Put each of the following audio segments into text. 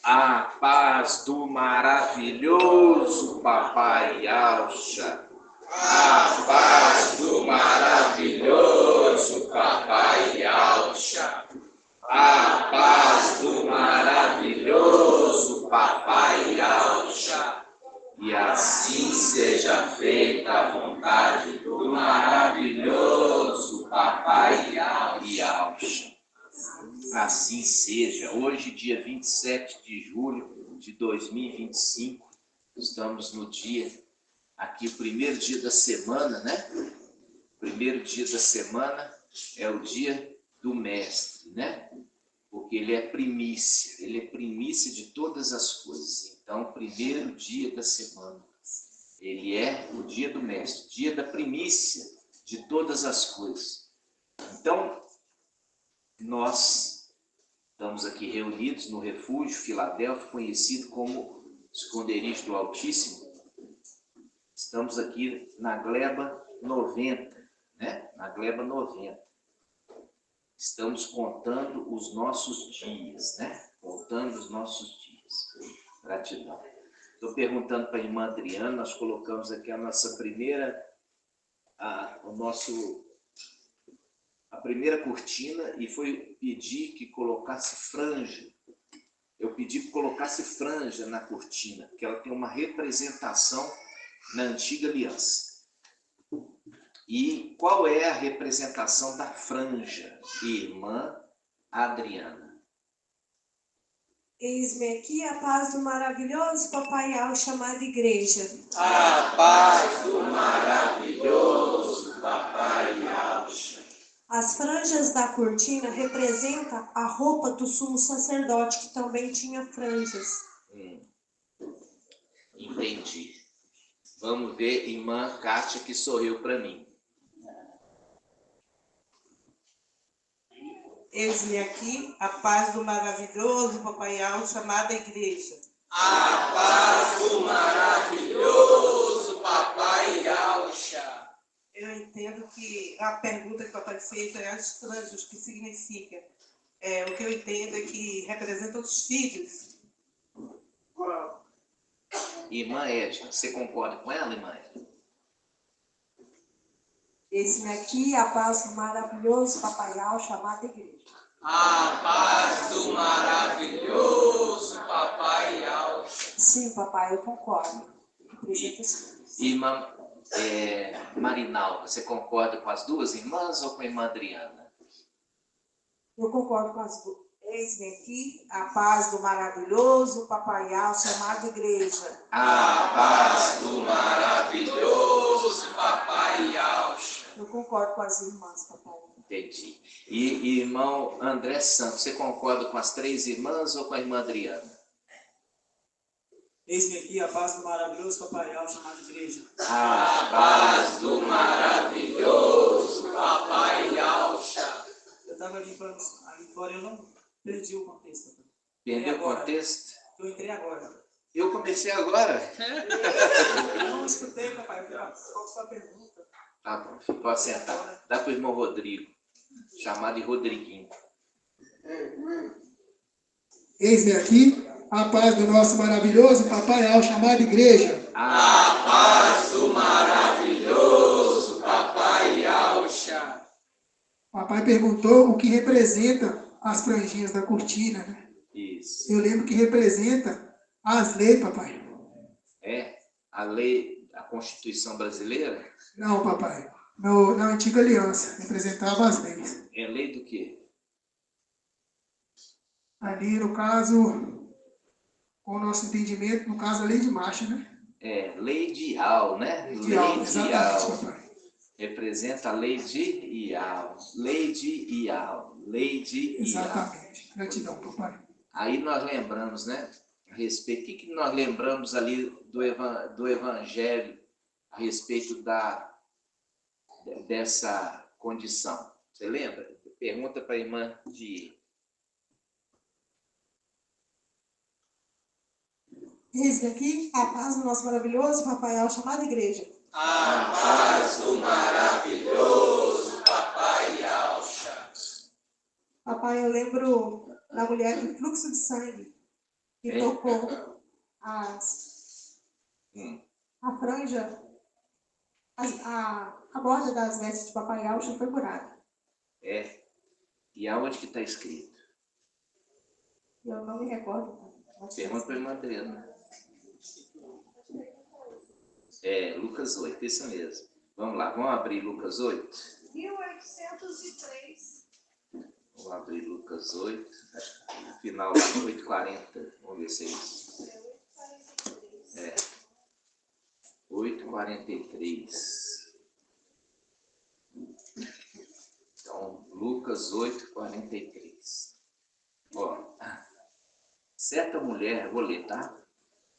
A paz do maravilhoso Papai Alcha. A paz do maravilhoso Papai Alcha. A paz do maravilhoso Papai Alcha. E assim seja feita a vontade do maravilhoso Papai Alcha. Assim seja. Hoje, dia 27 de julho de 2025, estamos no dia, aqui o primeiro dia da semana, né? Primeiro dia da semana é o dia do Mestre, né? Porque ele é primícia de todas as coisas. Então, primeiro dia da semana, ele é o dia do Mestre, dia da primícia de todas as coisas. Então, nós estamos aqui reunidos no Refúgio Filadélfia, conhecido como Esconderijo do Altíssimo. Estamos aqui na gleba 90, né? Na gleba 90. Estamos contando os nossos dias, né? Contando os nossos dias. Gratidão. Estou perguntando para a irmã Adriana, nós colocamos aqui a nossa primeira, a primeira cortina e foi pedir que colocasse franja. Eu pedi que colocasse franja na cortina, porque ela tem uma representação na antiga aliança. E qual é a representação da franja, irmã Adriana? Eis-me aqui a paz do maravilhoso Papai Al chamado Igreja. A paz do maravilhoso Papai Alcha. As franjas da cortina representam a roupa do sumo sacerdote, que também tinha franjas. Entendi. Vamos ver irmã Kátia, que sorriu para mim. Eis-me aqui a paz do maravilhoso Papai Al chamada Igreja. A paz do maravilhoso Papai Alcha. Eu entendo que a pergunta que o papai fez é as franjas, o que significa. O que eu entendo é que representa os filhos. Irmã Edna, você concorda com ela, irmã Edna? Eis-me aqui a paz do maravilhoso Papai Al chamado Igreja. A paz do maravilhoso Papai Alcha. Sim, papai, eu concordo. Representa os filhos. Irmã Marinalva, você concorda com as duas irmãs ou com a irmã Adriana? Eu concordo com as duas. Eis-me aqui a paz do maravilhoso Papai Al chamado Igreja. A paz do maravilhoso Papai Alcha. Eu concordo com as irmãs, papai. Entendi. E irmão André Santos, você concorda com as três irmãs ou com a irmã Adriana? Eis-me aqui a paz do maravilhoso Papai Al chamado Igreja. A paz do maravilhoso Papai Alcha. Eu estava limpando ali fora, eu não perdi o contexto. Perdeu o contexto? Eu entrei agora. Eu comecei agora? Eu não escutei, papai. Qual é a sua pergunta? Tá bom, pode sentar. Dá para o irmão Rodrigo, chamado de Rodriguinho. Eis-me aqui a paz do nosso maravilhoso Papai Al chamado Igreja. A paz do maravilhoso Papai Alcha. Papai perguntou o que representa as franjinhas da cortina, né? Isso. Eu lembro que representa as leis, papai. É a lei, a Constituição brasileira? Não, papai. Na antiga aliança, representava as leis. É lei do quê? Ali, no caso, com o nosso entendimento, no caso, a lei de marcha, né? É, lei de Ial, né? Lei de Ial, exatamente, papai. Representa a lei de Ial. Lei de Ial. Lei de Ial. Exatamente. Gratidão, papai. Aí nós lembramos, né? A respeito, o que nós lembramos ali do Evangelho a respeito dessa condição? Você lembra? Pergunta para a irmã de... Eis-me aqui a paz do nosso maravilhoso Papai Al chamado Igreja. A paz do maravilhoso Papai Alcha. Papai, eu lembro da mulher com fluxo de sangue. e tocou a franja, a borda das vestes de Papai Alcha foi curada. É. E aonde que está escrito? Eu não me recordo. Pergunta para a irmã Adriana. É, Lucas 8, isso mesmo. Vamos lá, vamos abrir Lucas 8? 1803. Vamos abrir Lucas 8, acho que no final lá, 8h40. Vamos ver se é isso. É. 8h43. Então, Lucas 8h43. Ó, certa mulher, vou ler, tá?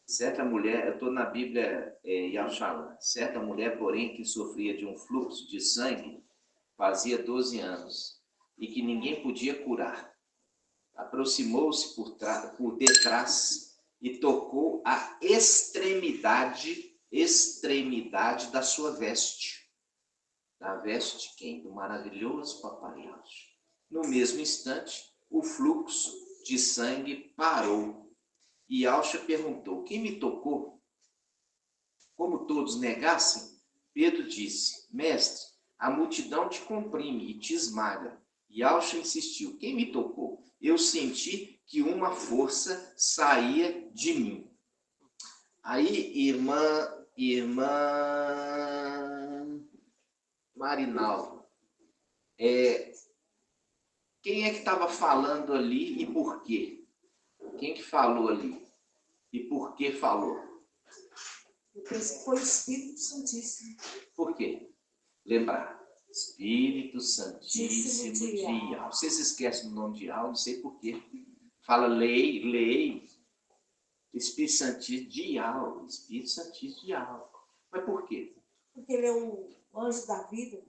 Certa mulher, eu estou na Bíblia Yashala. Certa mulher, porém, que sofria de um fluxo de sangue, fazia 12 anos, e que ninguém podia curar. Aproximou-se por detrás e tocou a extremidade da sua veste. Da veste de quem? Do maravilhoso Papai Alcha. No mesmo instante, o fluxo de sangue parou. E Alcha perguntou: quem me tocou? Como todos negassem, Pedro disse: mestre, a multidão te comprime e te esmaga. E Alcha insistiu: quem me tocou? Eu senti que uma força saía de mim. Aí, irmã Marinaldo, quem é que estava falando ali e por quê? Quem que falou ali? E por que falou? Eu penso que foi o Espírito Santíssimo. Por quê? Lembrar. Espírito Santíssimo de Yahweh. Vocês esquecem o nome de Yahweh, não sei por quê. Fala lei. Espírito Santíssimo de Yahweh. Espírito Santíssimo de Yahweh. Mas por quê? Porque ele é o anjo da vida.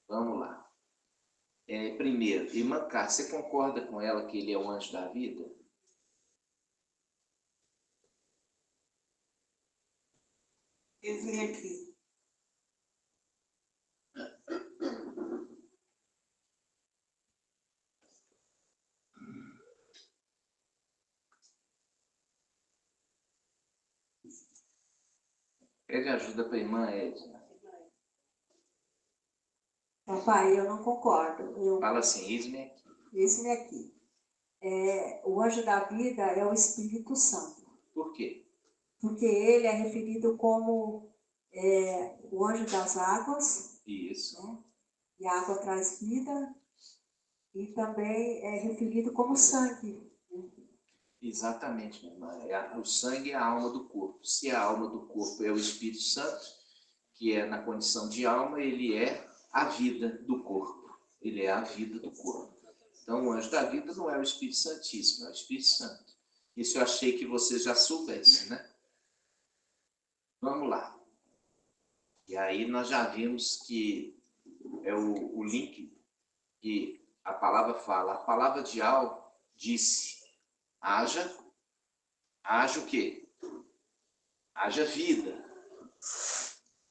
Vamos lá. Primeiro, irmã Cássia, você concorda com ela que ele é o anjo da vida? Eles vêm aqui. Pede ajuda para a irmã Edna. Papai, eu não concordo. Fala assim, eis-me aqui. Eis-me aqui. O anjo da vida é o Espírito Santo. Por quê? Porque ele é referido como o anjo das águas. Isso. Né? E a água traz vida. E também é referido como sangue. Exatamente, minha irmã. O sangue é a alma do corpo. Se a alma do corpo é o Espírito Santo, que é na condição de alma, ele é a vida do corpo. Ele é a vida do corpo. Então, o anjo da vida não é o Espírito Santíssimo, é o Espírito Santo. Isso eu achei que vocês já soubessem, né? Vamos lá. E aí nós já vimos que é o link que a palavra fala. A palavra de Al disse: haja o quê? Haja vida.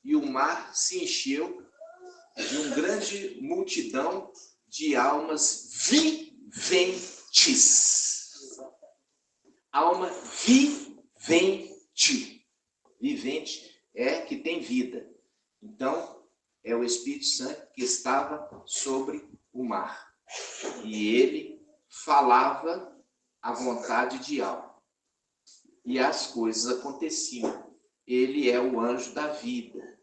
E o mar se encheu de uma grande multidão de almas viventes. Alma vivente. Vivente é que tem vida. Então, é o Espírito Santo que estava sobre o mar. E ele falava a vontade de Al. E as coisas aconteciam. Ele é o anjo da vida.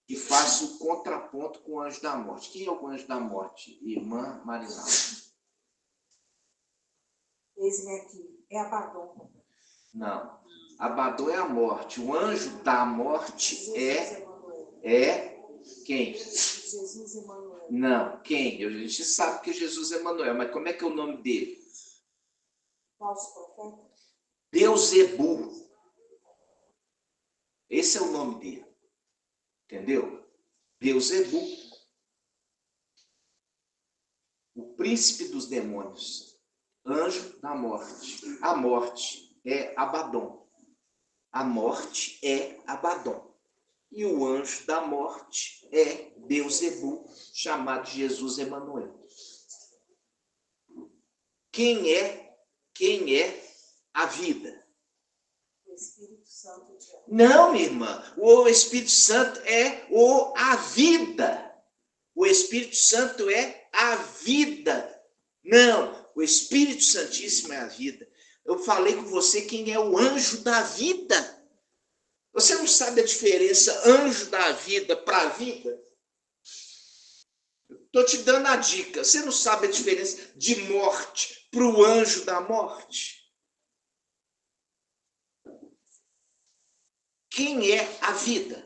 E faz o contraponto com o anjo da morte. Quem é o anjo da morte? Irmã Marinaldo. Eis-me aqui. É Abaddon. Não. Abaddon é a morte. O anjo da morte é quem? Jesus Emanuel. Não. Quem? A gente sabe que Jesus é Emanuel, mas como é que é o nome dele? Falso profeta. Beuzebu. Esse é o nome dele. Entendeu? Beuzebu. O príncipe dos demônios. Anjo da morte. A morte é Abaddon. A morte é Abaddon. E o anjo da morte é Beuzebu, chamado Jesus Emanuel. Quem é a vida? O Espírito Santo de Deus. Não, minha irmã. O Espírito Santo é a vida. O Espírito Santo é a vida. Não, o Espírito Santíssimo é a vida. Eu falei com você quem é o anjo da vida. Você não sabe a diferença anjo da vida para a vida? Estou te dando a dica. Você não sabe a diferença de morte para o anjo da morte? Quem é a vida?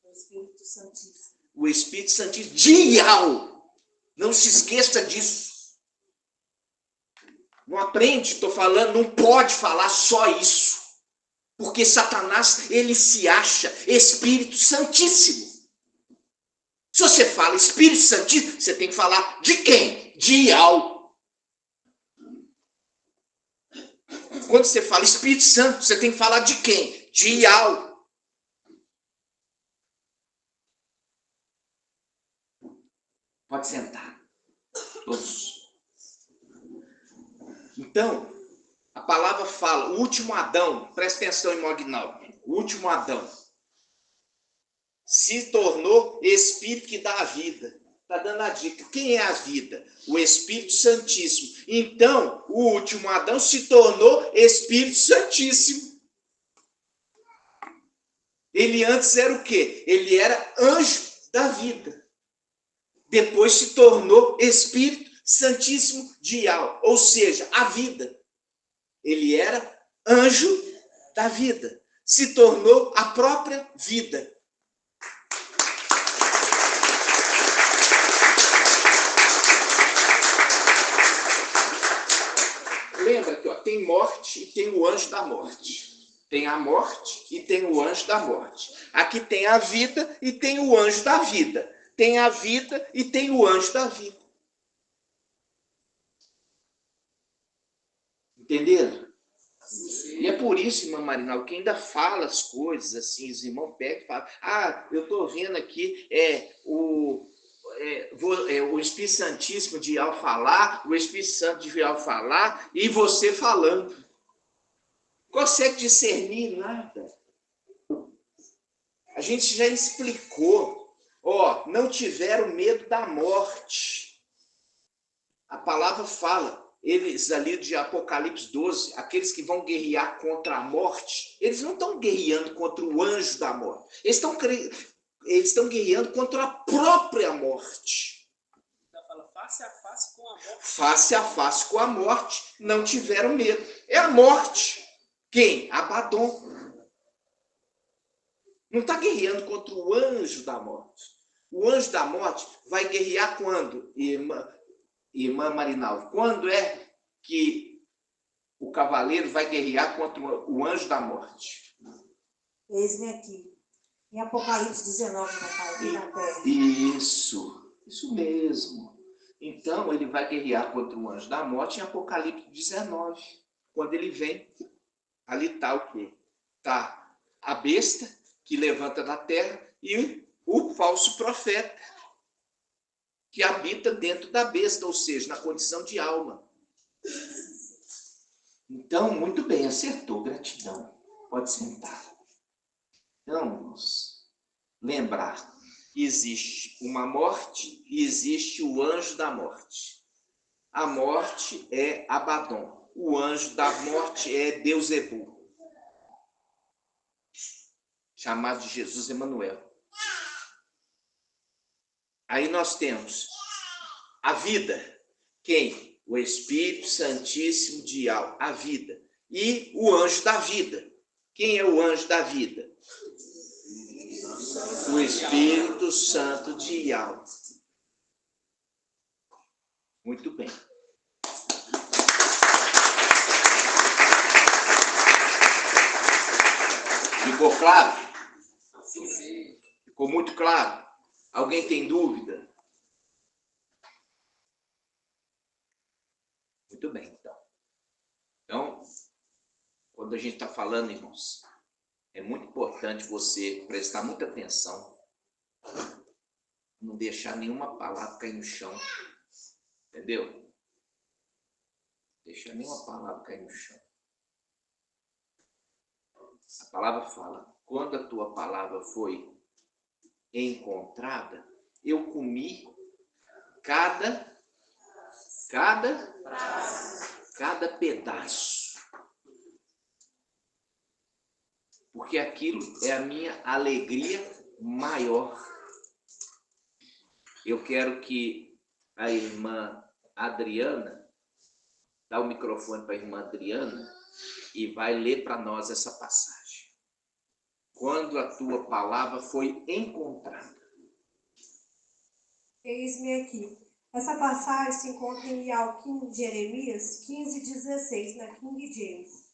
O Espírito Santíssimo. O Espírito Santíssimo. Dial! Não se esqueça disso. Não aprende, estou falando, não pode falar só isso. Porque Satanás, ele se acha Espírito Santíssimo. Se você fala Espírito Santíssimo, você tem que falar de quem? Dial. Quando você fala Espírito Santo, você tem que falar de quem? Dial. Pode sentar. Todos. Então, a palavra fala, o último Adão, presta atenção, irmão Aguinaldo, o último Adão se tornou Espírito que dá a vida. Está dando a dica. Quem é a vida? O Espírito Santíssimo. Então, o último Adão se tornou Espírito Santíssimo. Ele antes era o quê? Ele era anjo da vida. Depois se tornou Espírito Santíssimo Dial, ou seja, a vida. Ele era anjo da vida. Se tornou a própria vida. Lembra que tem morte e tem o anjo da morte. Tem a morte e tem o anjo da morte. Aqui tem a vida e tem o anjo da vida. Tem a vida e tem o anjo da vida. Entenderam? E é por isso, irmã Marinal, que ainda fala as coisas assim, os irmãos pegam e falam, eu estou vendo aqui o Espírito Santíssimo de Dial falar, o Espírito Santo de Dial falar, e você falando. Consegue discernir nada. A gente já explicou. Não tiveram medo da morte. A palavra fala, eles ali de Apocalipse 12, aqueles que vão guerrear contra a morte, eles não estão guerreando contra o anjo da morte. Eles estão guerreando contra a própria morte. Fala face a face com a morte. Face a face com a morte, não tiveram medo. É a morte. Quem? Abaddon. Não está guerreando contra o anjo da morte. O anjo da morte vai guerrear quando, irmã Marinalva? Quando é que o cavaleiro vai guerrear contra o anjo da morte? Eis-me aqui. Em Apocalipse 19, papai, aqui na terra. Isso mesmo. Então, ele vai guerrear contra o anjo da morte em Apocalipse 19. Quando ele vem, ali está o quê? Está a besta que levanta da terra e o falso profeta que habita dentro da besta, ou seja, na condição de alma. Então, muito bem, acertou, gratidão. Pode sentar. Então, vamos lembrar que existe uma morte e existe o anjo da morte. A morte é Abaddon. O anjo da morte é Beuzebu, chamado de Jesus Emanuel. Aí nós temos a vida. Quem? O Espírito Santíssimo Dial, a vida. E o anjo da vida. Quem é o anjo da vida? O Espírito Santo Dial. Muito bem. Ficou claro? Sim. Ficou muito claro? Alguém tem dúvida? Muito bem, então. Então, quando a gente está falando, irmãos, é muito importante você prestar muita atenção, não deixar nenhuma palavra cair no chão, entendeu? deixar nenhuma palavra cair no chão. A palavra fala, quando a tua palavra foi encontrada, eu comi cada pedaço. Porque aquilo é a minha alegria maior. Eu quero que a irmã Adriana, dá o microfone para a irmã Adriana e vai ler para nós essa passagem. Quando a tua palavra foi encontrada. Eis-me aqui. Essa passagem se encontra em Jeremias 15:16, na King James.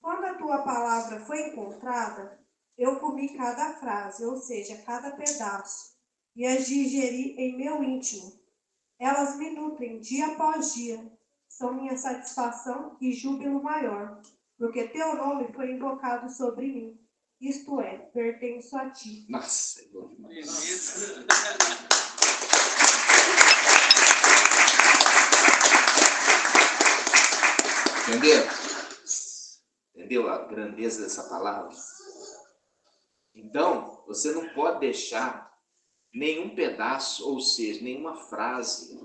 Quando a tua palavra foi encontrada, eu comi cada frase, ou seja, cada pedaço, e as digeri em meu íntimo. Elas me nutrem dia após dia, são minha satisfação e júbilo maior, porque teu nome foi invocado sobre mim, isto é, pertenço a ti. Nossa, é bom demais. Entendeu? Entendeu a grandeza dessa palavra? Então, você não pode deixar nenhum pedaço, ou seja, nenhuma frase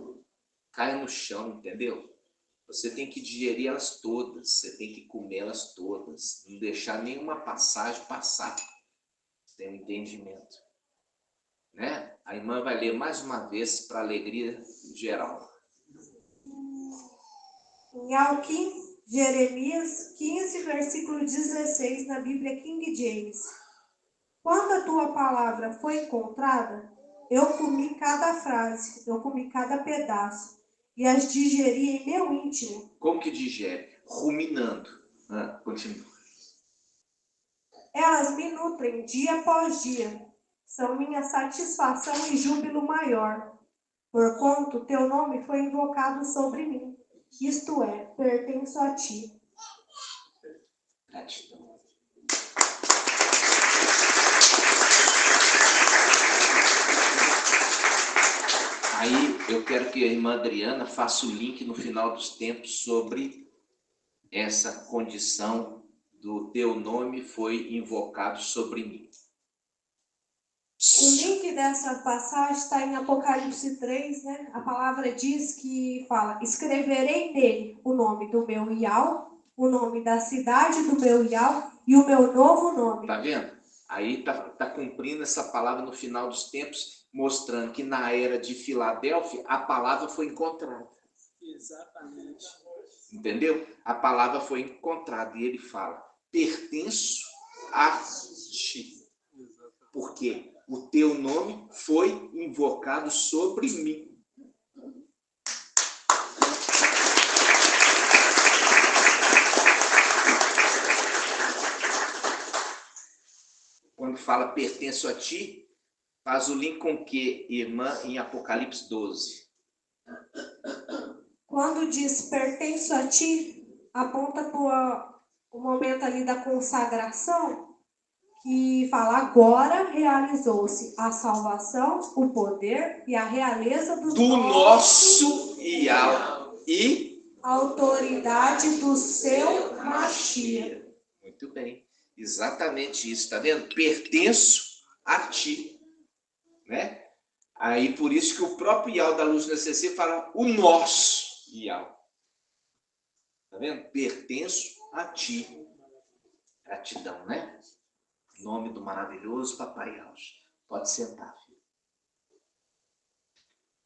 caia no chão, entendeu? Você tem que digerir elas todas, você tem que comer elas todas, não deixar nenhuma passagem passar. Tem um entendimento. Né? A irmã vai ler mais uma vez para a alegria geral. Em Jeremias 15, versículo 16, na Bíblia King James. Quando a tua palavra foi encontrada, eu comi cada frase, eu comi cada pedaço, e as digeri em meu íntimo. Como que digere? Ruminando. Continua. Elas me nutrem dia após dia, são minha satisfação e júbilo maior, porquanto teu nome foi invocado sobre mim, isto é, pertenço a ti. Gratidão. Aí eu quero que a irmã Adriana faça o link no final dos tempos sobre essa condição do teu nome foi invocado sobre mim. O link dessa passagem está em Apocalipse 3, né? A palavra diz que fala, escreverei nele o nome do meu Iau, o nome da cidade do meu Iau e o meu novo nome. Tá vendo? Aí tá cumprindo essa palavra no final dos tempos, mostrando que na era de Filadélfia a palavra foi encontrada. Exatamente. Entendeu? A palavra foi encontrada e ele fala, pertenço a ti. Porque o teu nome foi invocado sobre mim. Quando fala pertenço a ti, faz o link com o que, irmã, em Apocalipse 12? Quando diz pertenço a ti, aponta para o momento ali da consagração, que fala agora realizou-se a salvação, o poder e a realeza do nosso Iau e a autoridade do seu Mashiach. Muito bem, exatamente isso, tá vendo? Pertenço a ti, né? Aí por isso que o próprio Iau da Luz no ECC fala o nosso Iau. Tá vendo? Pertenço a ti. Gratidão, né? Em nome do maravilhoso Papai Iau. Pode sentar, filho.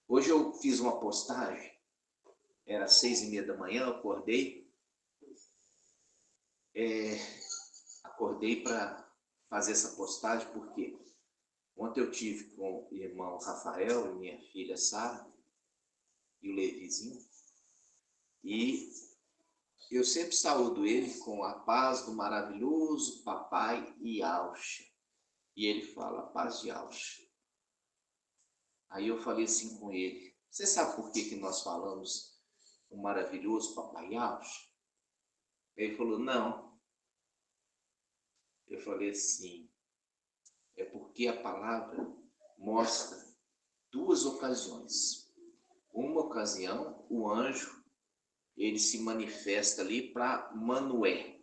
Hoje eu fiz uma postagem, era 6:30 da manhã, eu acordei. Acordei para fazer essa postagem porque ontem eu tive com o irmão Rafael e minha filha Sara e o Levizinho, e eu sempre saúdo ele com a paz do maravilhoso Papai Yaucha. E ele fala, a paz de Yaucha. Aí eu falei assim com ele, você sabe por que nós falamos o maravilhoso Papai Yaucha? Ele falou, não. Eu falei assim, é porque a palavra mostra duas ocasiões. Uma ocasião, o anjo ele se manifesta ali para Manoé,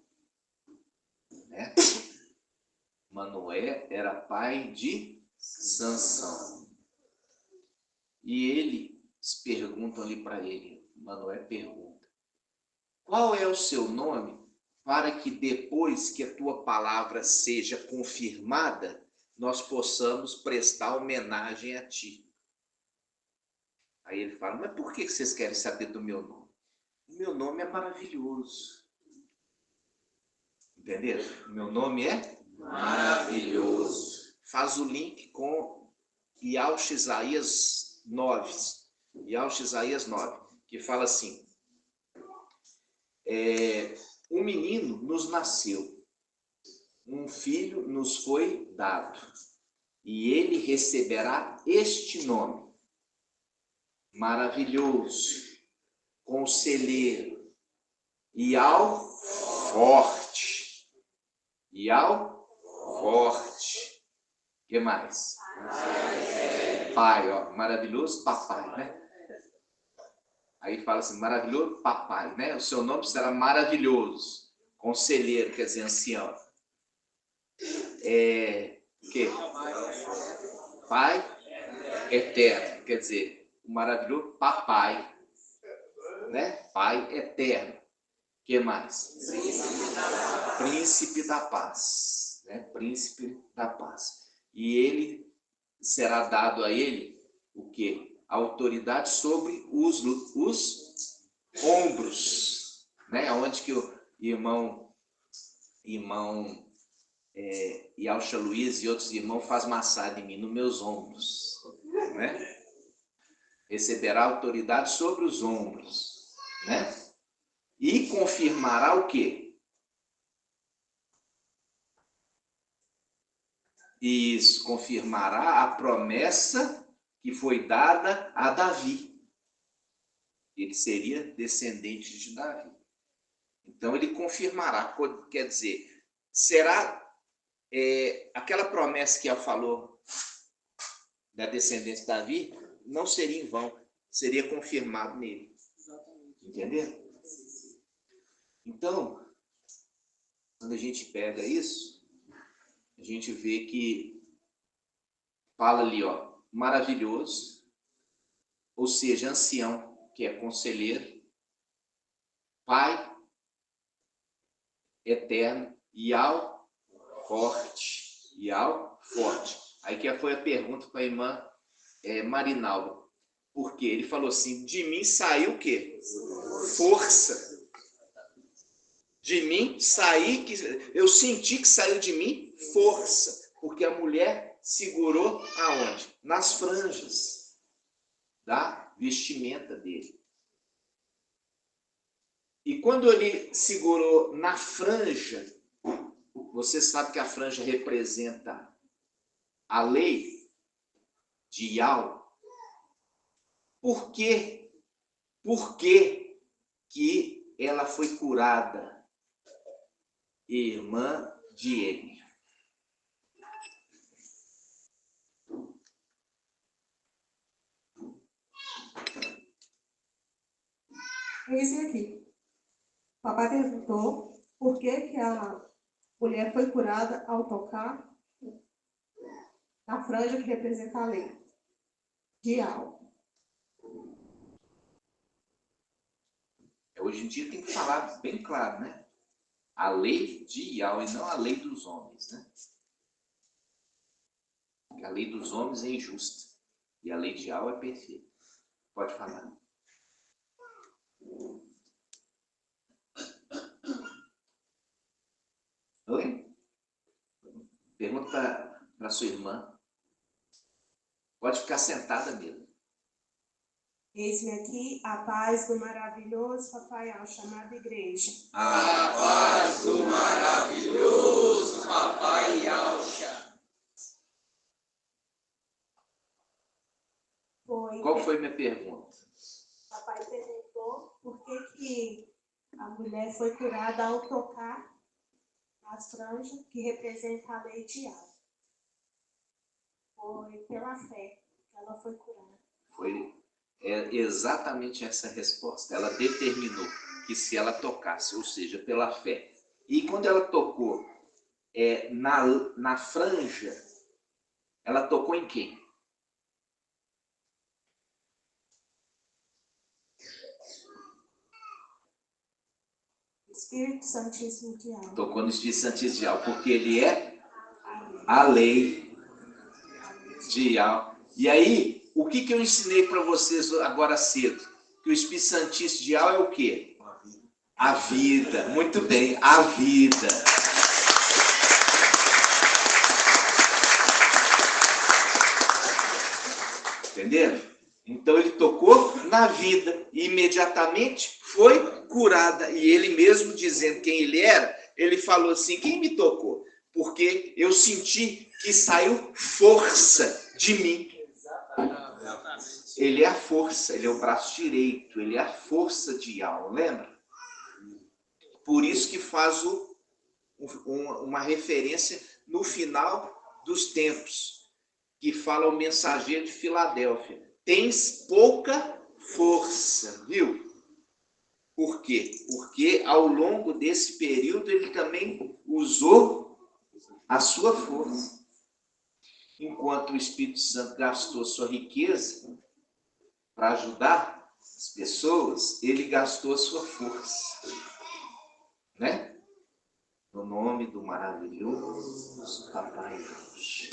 né? Manoé era pai de Sansão. E eles perguntam ali para ele, Manoé pergunta, qual é o seu nome, para que depois que a tua palavra seja confirmada, nós possamos prestar homenagem a ti. Aí ele fala, mas por que vocês querem saber do meu nome? O meu nome é maravilhoso. Entenderam? O meu nome é maravilhoso. Faz o link com Yaush Isaías 9. Yaush Isaías 9, que fala assim, um menino nos nasceu, um filho nos foi dado, e ele receberá este nome, maravilhoso, conselheiro, e ao forte. E ao forte. O que mais? Pai, ó, maravilhoso papai, né? Aí fala assim, maravilhoso papai, né? O seu nome será maravilhoso. Conselheiro, quer dizer, ancião. O quê? Pai eterno, quer dizer, o maravilhoso papai, né? Pai eterno. O que mais? Príncipe da paz, né? Príncipe da paz. E ele será dado a ele o quê? Autoridade sobre os ombros, né? Onde que o irmão Yaucha Luiz e outros irmãos fazem massagem em mim, nos meus ombros, né? Receberá autoridade sobre os ombros, né? E confirmará o quê? Isso, confirmará a promessa que foi dada a Davi. Ele seria descendente de Davi. Então, ele confirmará, quer dizer, será aquela promessa que ela falou da descendência de Davi, não seria em vão, seria confirmado nele. Entendeu? Então, quando a gente pega isso, a gente vê que fala ali, ó, maravilhoso, ou seja, ancião, que é conselheiro, pai eterno e ao forte. E ao forte. Aí que foi a pergunta para a irmã Marinalva. Por quê? Ele falou assim, de mim saiu o quê? Força. De mim saiu, eu senti que saiu de mim força. Porque a mulher segurou aonde? Nas franjas da vestimenta dele. E quando ele segurou na franja, você sabe que a franja representa a lei de Yau. Por quê? Por que que ela foi curada? Irmã de ele. Esse aqui. O papai perguntou por que a mulher foi curada ao tocar a franja que representa a lei de algo. Hoje em dia tem que falar bem claro, né? A lei de Yau e não a lei dos homens, né? A lei dos homens é injusta e a lei de Yau é perfeita. Pode falar. Oi? Pergunta para sua irmã. Pode ficar sentada mesmo. Eis-me aqui a paz do maravilhoso Papai Al, chamado igreja. A paz do maravilhoso Papai Alcha. Qual foi minha pergunta? Papai perguntou por que a mulher foi curada ao tocar as franjas que representa a lei de Al. Foi pela fé que ela foi curada. Foi é exatamente essa resposta. Ela determinou que se ela tocasse, ou seja, pela fé. E quando ela tocou na franja, ela tocou em quem? Espírito Santíssimo de alma. Tocou no Espírito Santíssimo de alma, porque ele é a lei de alma. E aí, o que eu ensinei para vocês agora cedo? Que o Espírito Santíssimo de alma é o quê? A vida. Muito bem, a vida. Entenderam? Então ele tocou na vida e imediatamente foi curada. E ele mesmo dizendo quem ele era, ele falou assim, quem me tocou? Porque eu senti que saiu força de mim. Ele é a força, ele é o braço direito, ele é a força de alma, lembra? Por isso que faz uma referência no final dos tempos, que fala o mensageiro de Filadélfia. Tens pouca força, viu? Por quê? Porque ao longo desse período ele também usou a sua força. Enquanto o Espírito Santo gastou sua riqueza para ajudar as pessoas, ele gastou a sua força. Né? No nome do maravilhoso Papai Deus.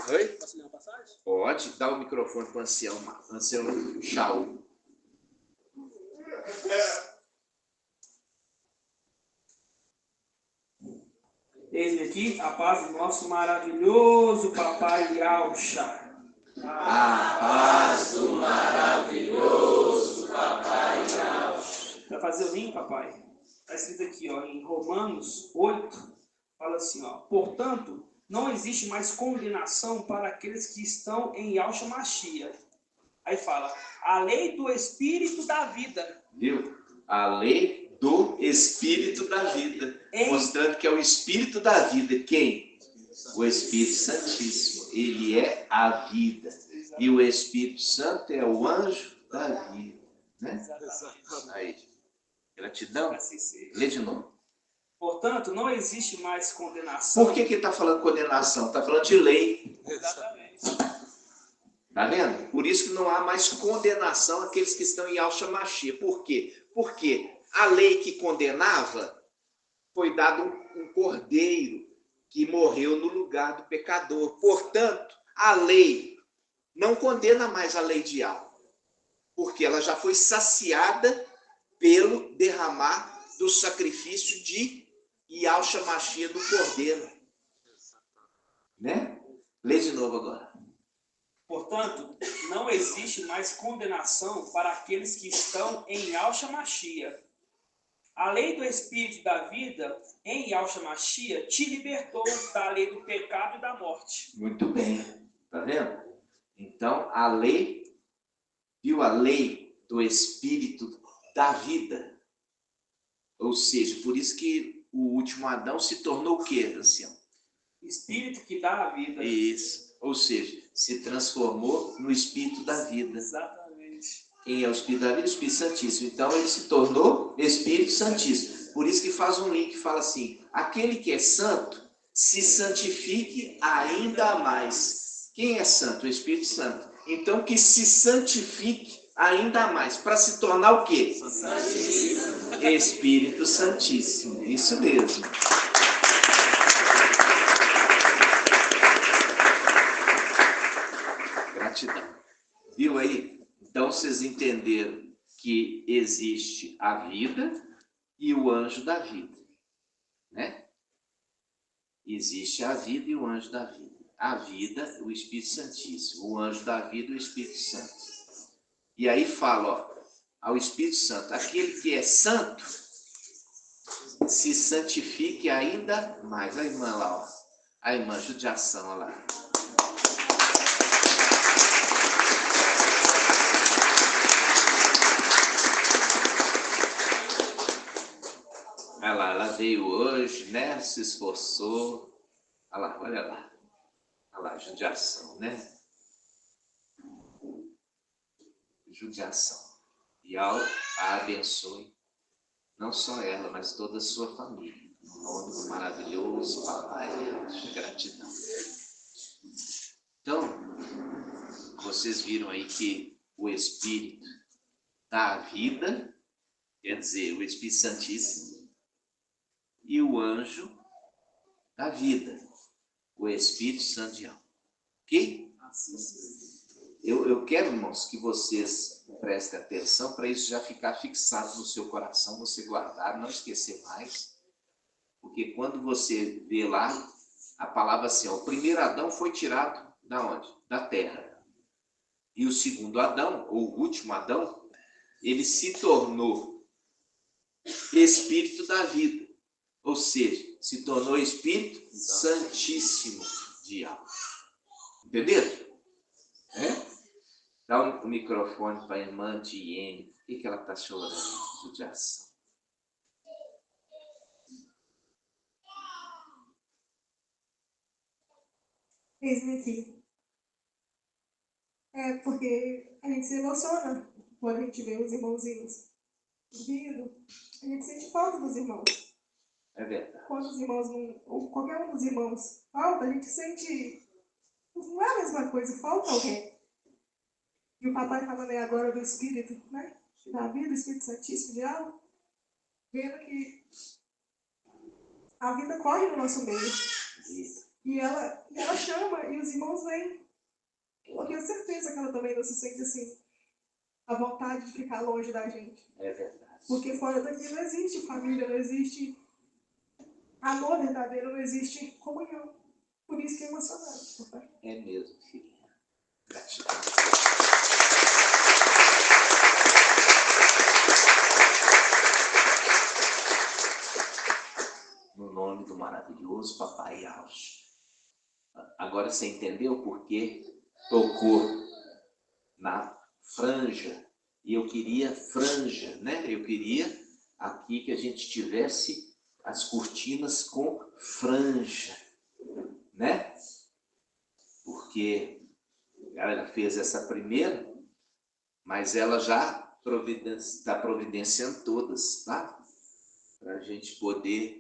Oi? Posso ler uma passagem? Pode, dá o microfone para o ancião Shaul. Eis-me aqui a paz do nosso maravilhoso Papai Yahshua. A paz do maravilhoso Papai Yahshua. Para fazer o link, papai, está escrito aqui, ó, em Romanos 8, fala assim, ó, portanto, não existe mais condenação para aqueles que estão em Yahshua Mashiach. Aí fala, a lei do Espírito da vida. Viu? A lei do Espírito da vida. Mostrando que é o Espírito da vida. Quem? O Espírito Santíssimo. Ele é a vida. E o Espírito Santo é o anjo da vida. Né? Aí. Gratidão. Lê de novo. Portanto, não existe mais condenação. Por que ele está falando condenação? Está falando de lei. Exatamente. Está vendo? Por isso que não há mais condenação àqueles que estão em Yahshua Mashiach. Por quê? Porque a lei que condenava foi dado um cordeiro que morreu no lugar do pecador. Portanto, a lei não condena mais a lei de alma, porque ela já foi saciada pelo derramar do sacrifício de Yahshua Mashiach do cordeiro. Né? Lê de novo agora. Portanto, não existe mais condenação para aqueles que estão em Yahshua Mashiach. A lei do Espírito da vida em Yahshua Mashiach te libertou da lei do pecado e da morte. Muito bem. Tá vendo? Então, a lei, viu? A lei do Espírito da vida. Ou seja, por isso que o último Adão se tornou o quê, ancião? Espírito que dá a vida. Isso. Ou seja, se transformou no Espírito da vida. Exatamente. Quem é o Espírito da vida? O Espírito Santíssimo. Então, ele se tornou Espírito Santíssimo. Por isso que faz um link que fala assim, aquele que é santo, se santifique ainda mais. Quem é santo? O Espírito Santo. Então, que se santifique ainda mais. Para se tornar o quê? Santíssimo. Espírito Santíssimo. Isso mesmo. Gratidão. Viu aí? Então, vocês entenderam que existe a vida e o anjo da vida, né? Existe a vida e o anjo da vida. A vida, o Espírito Santíssimo. O anjo da vida, o Espírito Santo. E aí fala, ó, ao Espírito Santo, aquele que é santo, se santifique ainda mais. A irmã lá, ó. A irmã judiação, ó lá. Ela veio hoje, né? Se esforçou, Olha lá, olha lá. Olha lá, judiação, né? Judiação. E a abençoe, não só ela, mas toda a sua família. No nome do maravilhoso Papai, gratidão. Então, vocês viram aí que o Espírito dá a vida, quer dizer, o Espírito Santíssimo, e o anjo da vida, o Espírito Santo de alma. Ok? Eu quero, irmãos, que vocês prestem atenção para isso já ficar fixado no seu coração, você guardar, não esquecer mais. Porque quando você vê lá, a palavra assim, ó, o primeiro Adão foi tirado da onde? Da terra. E o segundo Adão, ou o último Adão, ele se tornou Espírito da vida. Ou seja, se tornou Espírito Santíssimo de alma. Entenderam? É? Dá o microfone para a irmã Tiene. Por que ela está chorando? Judiação. Eis-me aqui. É porque a gente se emociona quando a gente vê os irmãozinhos vindo. A gente sente falta dos irmãos. É verdade. Quando os irmãos não, ou qualquer um dos irmãos falta, a gente sente. Não é a mesma coisa, falta alguém. E o papai falando aí agora do Espírito, né? Da vida, do Espírito Santíssimo de alma, vendo que a vida corre no nosso meio. E ela chama e os irmãos vêm. Eu tenho certeza que ela também não se sente assim, a vontade de ficar longe da gente. É verdade. Porque fora daqui não existe família, não existe amor verdadeiro, não existe comunhão. Por isso que é emocionante, papai. É mesmo, filhinha. Gratidão. No nome do maravilhoso Papai Alcha. Agora você entendeu por que tocou na franja? E eu queria franja, né? Eu queria aqui que a gente tivesse as cortinas com franja, né? Porque ela fez essa primeira, mas ela já está providenciando todas, tá? Para a gente poder...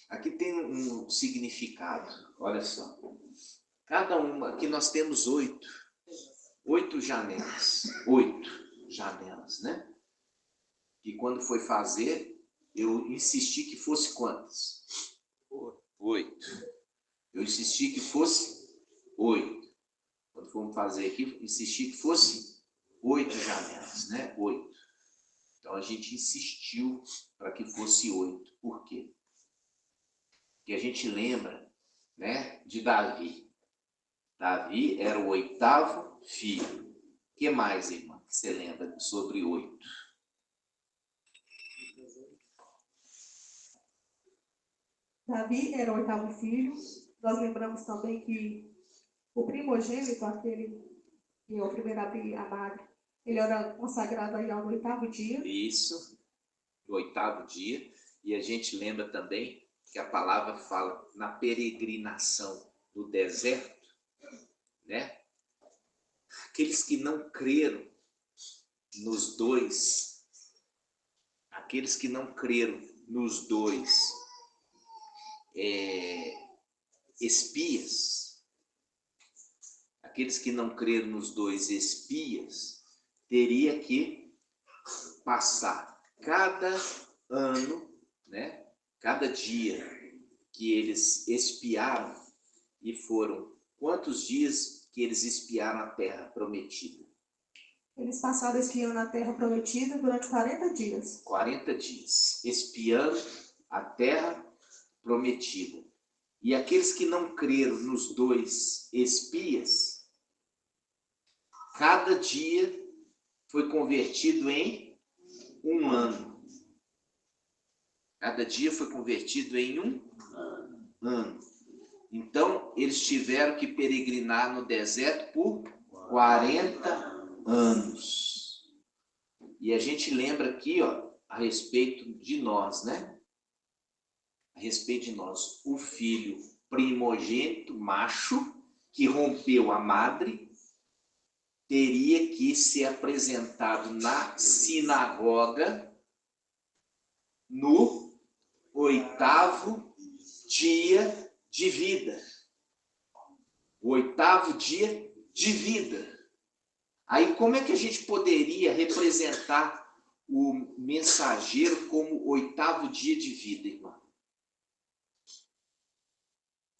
Aqui tem um significado, olha só. Cada uma, aqui nós temos 8 janelas, 8 janelas, né? E quando foi fazer, eu insisti que fosse quantas? 8. Eu insisti que fosse 8. Quando fomos fazer aqui, insisti que fosse 8 janelas, né? 8. Então a gente insistiu para que fosse 8. Por quê? Porque a gente lembra, né, de Davi. Davi era o 8º filho. O que mais, irmã, que você lembra sobre 8? Davi era o 8º filho. Nós lembramos também que o primogênito, aquele que é o primeiro a abrir a madre, ele era consagrado aí ao 8º dia. Isso, no 8º dia. E a gente lembra também que a palavra fala na peregrinação no deserto, né? Aqueles que não creram nos dois, espias, aqueles que não creram nos 2 espias, teria que passar cada ano, né? Cada dia que eles espiaram, e foram quantos dias que eles espiaram a terra prometida? Eles passaram espiando a terra prometida durante 40 dias. 40 dias, espiando a terra prometida. E aqueles que não creram nos 2 espias, cada dia foi convertido em um ano. Cada dia foi convertido em um ano. Então, eles tiveram que peregrinar no deserto por 40 anos. E a gente lembra aqui, ó, a respeito de nós, né? A respeito de nós, o filho primogênito macho que rompeu a madre teria que ser apresentado na sinagoga no 8º dia de vida. O 8º dia de vida. Aí como é que a gente poderia representar o mensageiro como 8º dia de vida, irmã?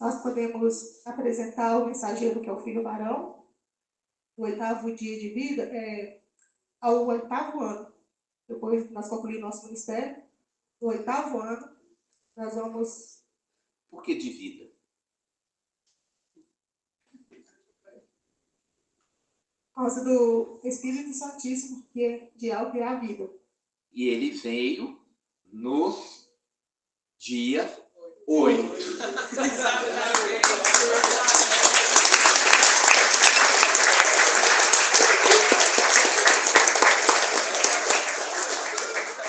Nós podemos apresentar o mensageiro, que é o filho varão, o 8º dia de vida, ao 8º ano. Depois nós concluímos nosso ministério, no 8º ano, nós vamos... Por que de vida? Por causa do Espírito Santíssimo, que é de algo é a vida. E ele veio no dia 8.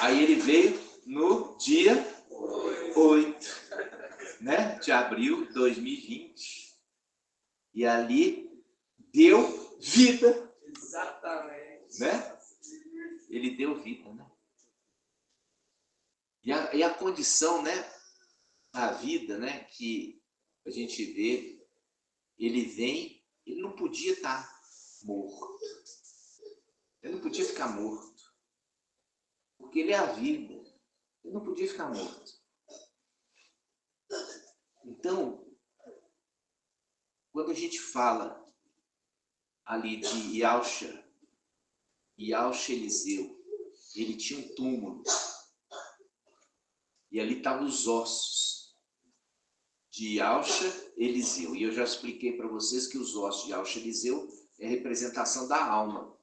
Aí ele veio no dia 8, né, de abril de 2020. E ali deu vida. Exatamente. Né? Ele deu vida, né? E a condição, né, da vida, né, que a gente vê, ele vem, ele não podia estar morto. Ele não podia ficar morto. Porque ele é a vida. Ele não podia ficar morto. Então, quando a gente fala ali de Yahshua Eliseu, ele tinha um túmulo. E ali estavam os ossos de Yahshua Eliseu. E eu já expliquei para vocês que os ossos de Yahshua Eliseu é a representação da alma,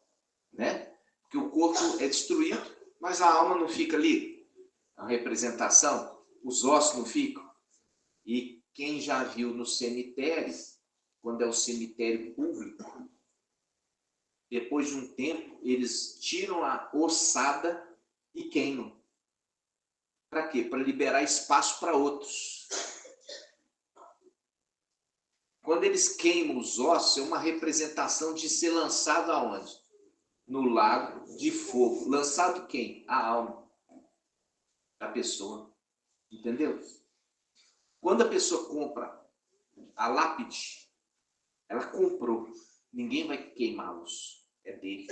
né? Porque o corpo é destruído, mas a alma não fica ali. A representação, os ossos não ficam. E quem já viu no cemitério, quando é o cemitério público, depois de um tempo, eles tiram a ossada e queimam. Para quê? Para liberar espaço para outros. Quando eles queimam os ossos, é uma representação de ser lançado aonde? No lago de fogo. Lançado quem? A alma da pessoa. Entendeu? Quando a pessoa compra a lápide, ela comprou. Ninguém vai queimá-los. É dele.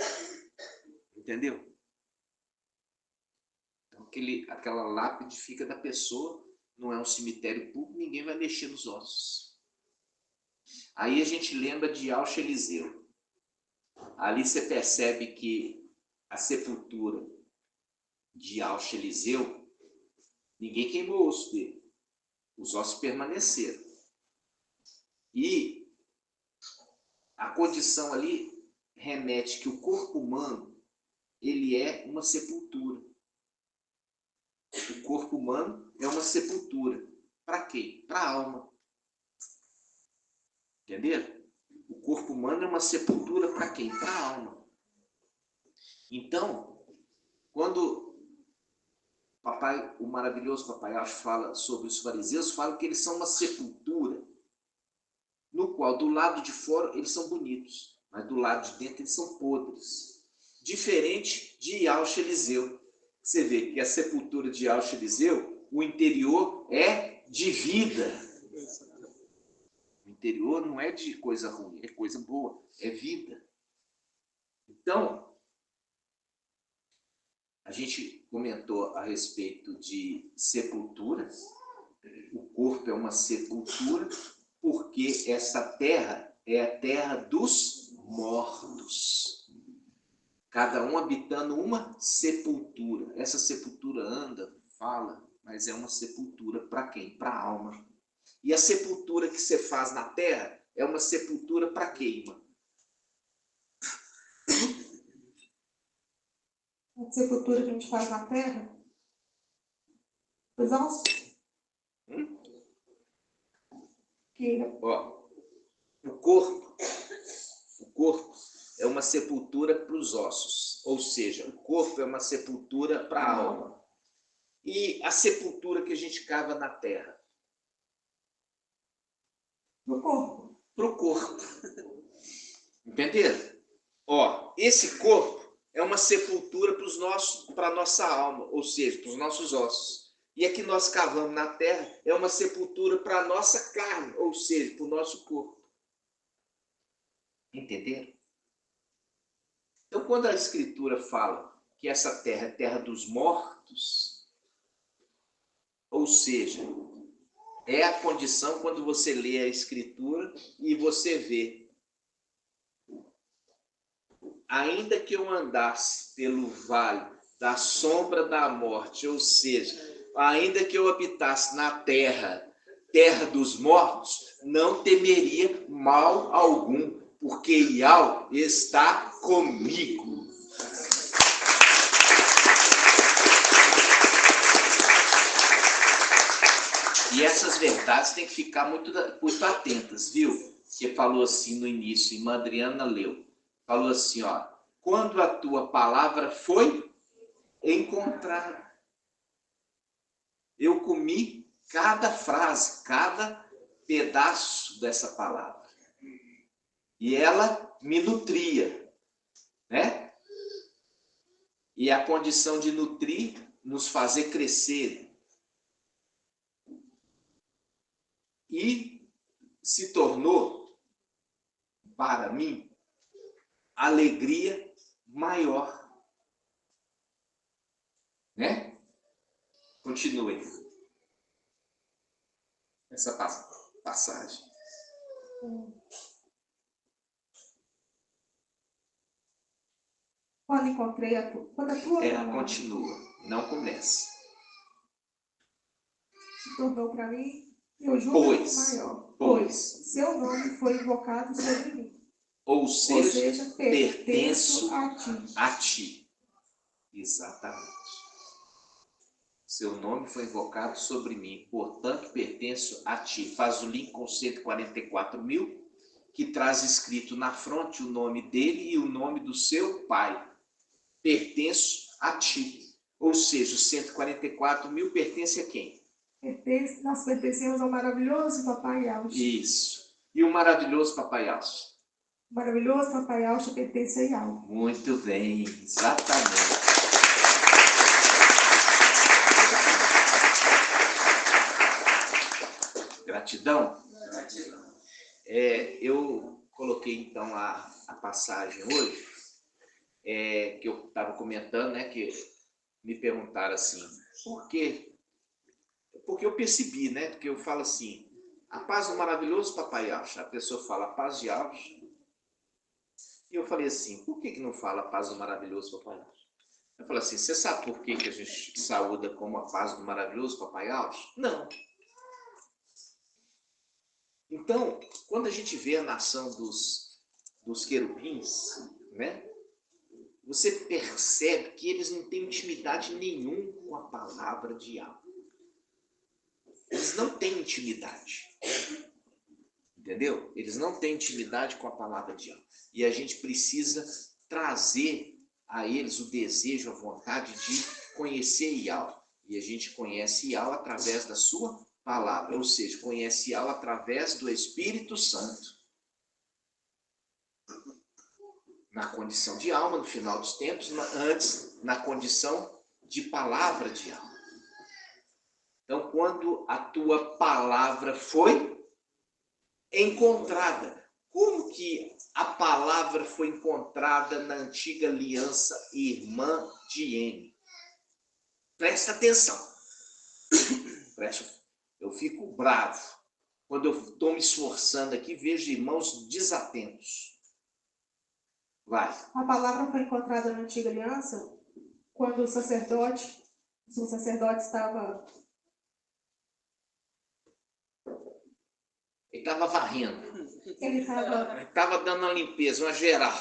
Entendeu? Então, aquela lápide fica da pessoa, não é um cemitério público, ninguém vai mexer nos ossos. Aí a gente lembra de Yahshua Eliseu. Ali você percebe que a sepultura de Yahshua Eliseu, ninguém queimou o osso dele. Os ossos permaneceram. E a condição ali remete que o corpo humano, ele é uma sepultura. O corpo humano é uma sepultura. Para quê? Para a alma. Entenderam? O corpo humano é uma sepultura para quem? Para a alma. Então, quando o maravilhoso Papai Yahshua fala sobre os fariseus, fala que eles são uma sepultura, no qual do lado de fora eles são bonitos, mas do lado de dentro eles são podres. Diferente de Yahshua Eliseu. Você vê que a sepultura de Yahshua Eliseu, o interior é de vida. O interior não é de coisa ruim, é coisa boa, é vida. Então, a gente comentou a respeito de sepultura. O corpo é uma sepultura, porque essa terra é a terra dos mortos. Cada um habitando uma sepultura. Essa sepultura anda, fala, mas é uma sepultura para quem? Para a alma. E a sepultura que você faz na terra é uma sepultura para quem, irmã? A sepultura que a gente faz na terra, os ossos. Ó, o corpo é uma sepultura para os ossos, ou seja, o corpo é uma sepultura para a alma. E a sepultura que a gente cava na terra? No corpo. Para o corpo. Entenderam? Ó, esse corpo é uma sepultura para a nossa alma, ou seja, para os nossos ossos. E a que nós cavamos na terra é uma sepultura para a nossa carne, ou seja, para o nosso corpo. Entenderam? Então, quando a Escritura fala que essa terra é terra dos mortos, ou seja, é a condição quando você lê a Escritura e você vê: ainda que eu andasse pelo vale da sombra da morte, ou seja, ainda que eu habitasse na terra, terra dos mortos, não temeria mal algum, porque Yahweh está comigo. E essas verdades têm que ficar muito atentas, viu? Que falou assim no início, irmã Adriana leu. Falou assim, ó: quando a tua palavra foi encontrada. Eu comi cada frase, cada pedaço dessa palavra. E ela me nutria, né? E a condição de nutrir, nos fazer crescer. E se tornou, para mim, alegria maior. Né? Continue essa passagem. Quando encontrei quando a tua palavra Continua, não comece. se tornou para mim meu júbilo maior. Pois seu nome foi invocado sobre mim. Ou seja, pertenço a ti. A ti. Exatamente. Seu nome foi invocado sobre mim, portanto pertenço a ti. Faz o link com 144.000, que traz escrito na fronte o nome dele e o nome do seu pai. Pertenço a ti. Ou seja, os 144.000 pertence a quem? Nós pertencemos ao maravilhoso Papai Yahweh. Isso. E o maravilhoso Papai Yahweh? O maravilhoso Papai Yahweh pertence a Yahweh. Muito bem, exatamente. Gratidão. Gratidão. Eu coloquei então a passagem hoje, que eu estava comentando, né, que me perguntaram assim, por quê? Porque eu percebi, né, porque eu falo assim, a paz do maravilhoso Papai Yahweh, a pessoa fala a paz de Yahweh, e eu falei assim, por que não fala a paz do maravilhoso Papai Yahweh? Eu falei assim, você sabe por que a gente saúda como a paz do maravilhoso Papai Yahweh? Não. Então, quando a gente vê a nação dos querubins, né, você percebe que eles não têm intimidade nenhuma com a palavra de Yahweh. Eles não têm intimidade. Entendeu? Eles não têm intimidade com a palavra de Yahweh. E a gente precisa trazer a eles o desejo, a vontade de conhecer Yahweh. E a gente conhece Yahweh através da sua palavra, ou seja, conhece Yahweh através do Espírito Santo. Na condição de alma, no final dos tempos, antes, na condição de palavra de Yahweh. Então, quando a tua palavra foi encontrada, como que a palavra foi encontrada na antiga aliança irmã de N? Presta atenção. Eu fico bravo quando eu estou me esforçando aqui e vejo irmãos desatentos. Vai. A palavra foi encontrada na antiga aliança quando o sacerdote estava... Ele estava varrendo. Ele estava dando uma limpeza, uma geral.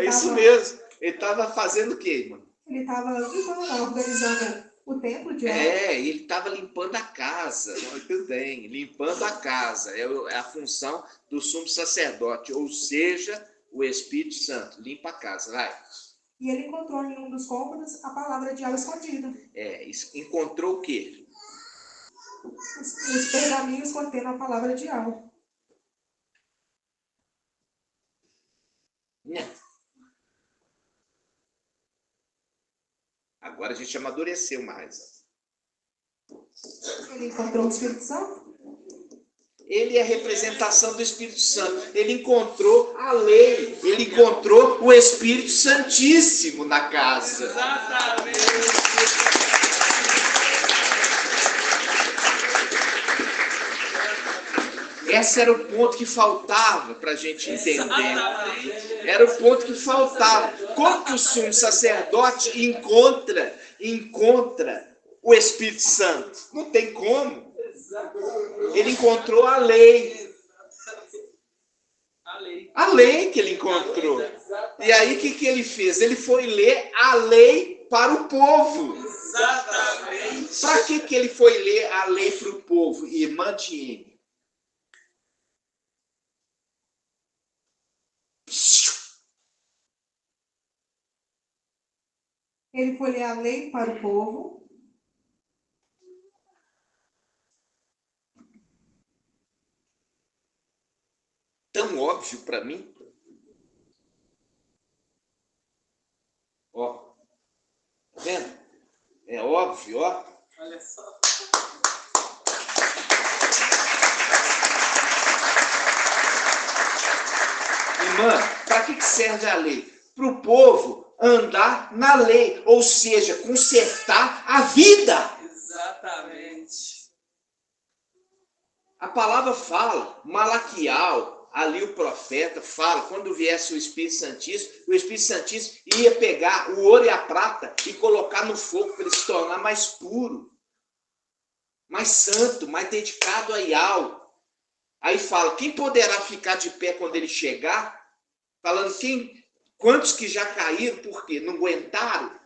Isso mesmo. Ele estava fazendo o quê, irmão? Ele estava organizando o templo de Yahweh. Ele estava limpando a casa. Muito bem, limpando a casa. É a função do sumo sacerdote, ou seja, o Espírito Santo. Limpa a casa, vai. E ele encontrou em um dos cômodos a palavra de Yahweh escondida. Encontrou o quê? os pergaminhos contendo a palavra de algo. Agora a gente amadureceu mais. Ele encontrou o Espírito Santo? Ele é a representação do Espírito Santo. Ele encontrou a lei. Ele encontrou o Espírito Santíssimo na casa. Exatamente. Esse era o ponto que faltava para a gente entender. Era o ponto que faltava. Como que o sumo sacerdote encontra o Espírito Santo? Não tem como. Ele encontrou a lei. A lei que ele encontrou. E aí o que ele fez? Ele foi ler a lei para o povo. Exatamente. Para que ele foi ler a lei para o povo? Irmã Diene. Ele foi ler a lei para o povo. Tão óbvio para mim. Ó. Tá vendo? É óbvio, ó. Olha só. Irmã, para que serve a lei? Para o povo andar na lei, ou seja, consertar a vida. Exatamente. A palavra fala, Malaquial, ali o profeta fala, quando viesse o Espírito Santíssimo ia pegar o ouro e a prata e colocar no fogo para ele se tornar mais puro, mais santo, mais dedicado a Yahweh. Aí fala, quem poderá ficar de pé quando ele chegar? Falando, quantos que já caíram, porque não aguentaram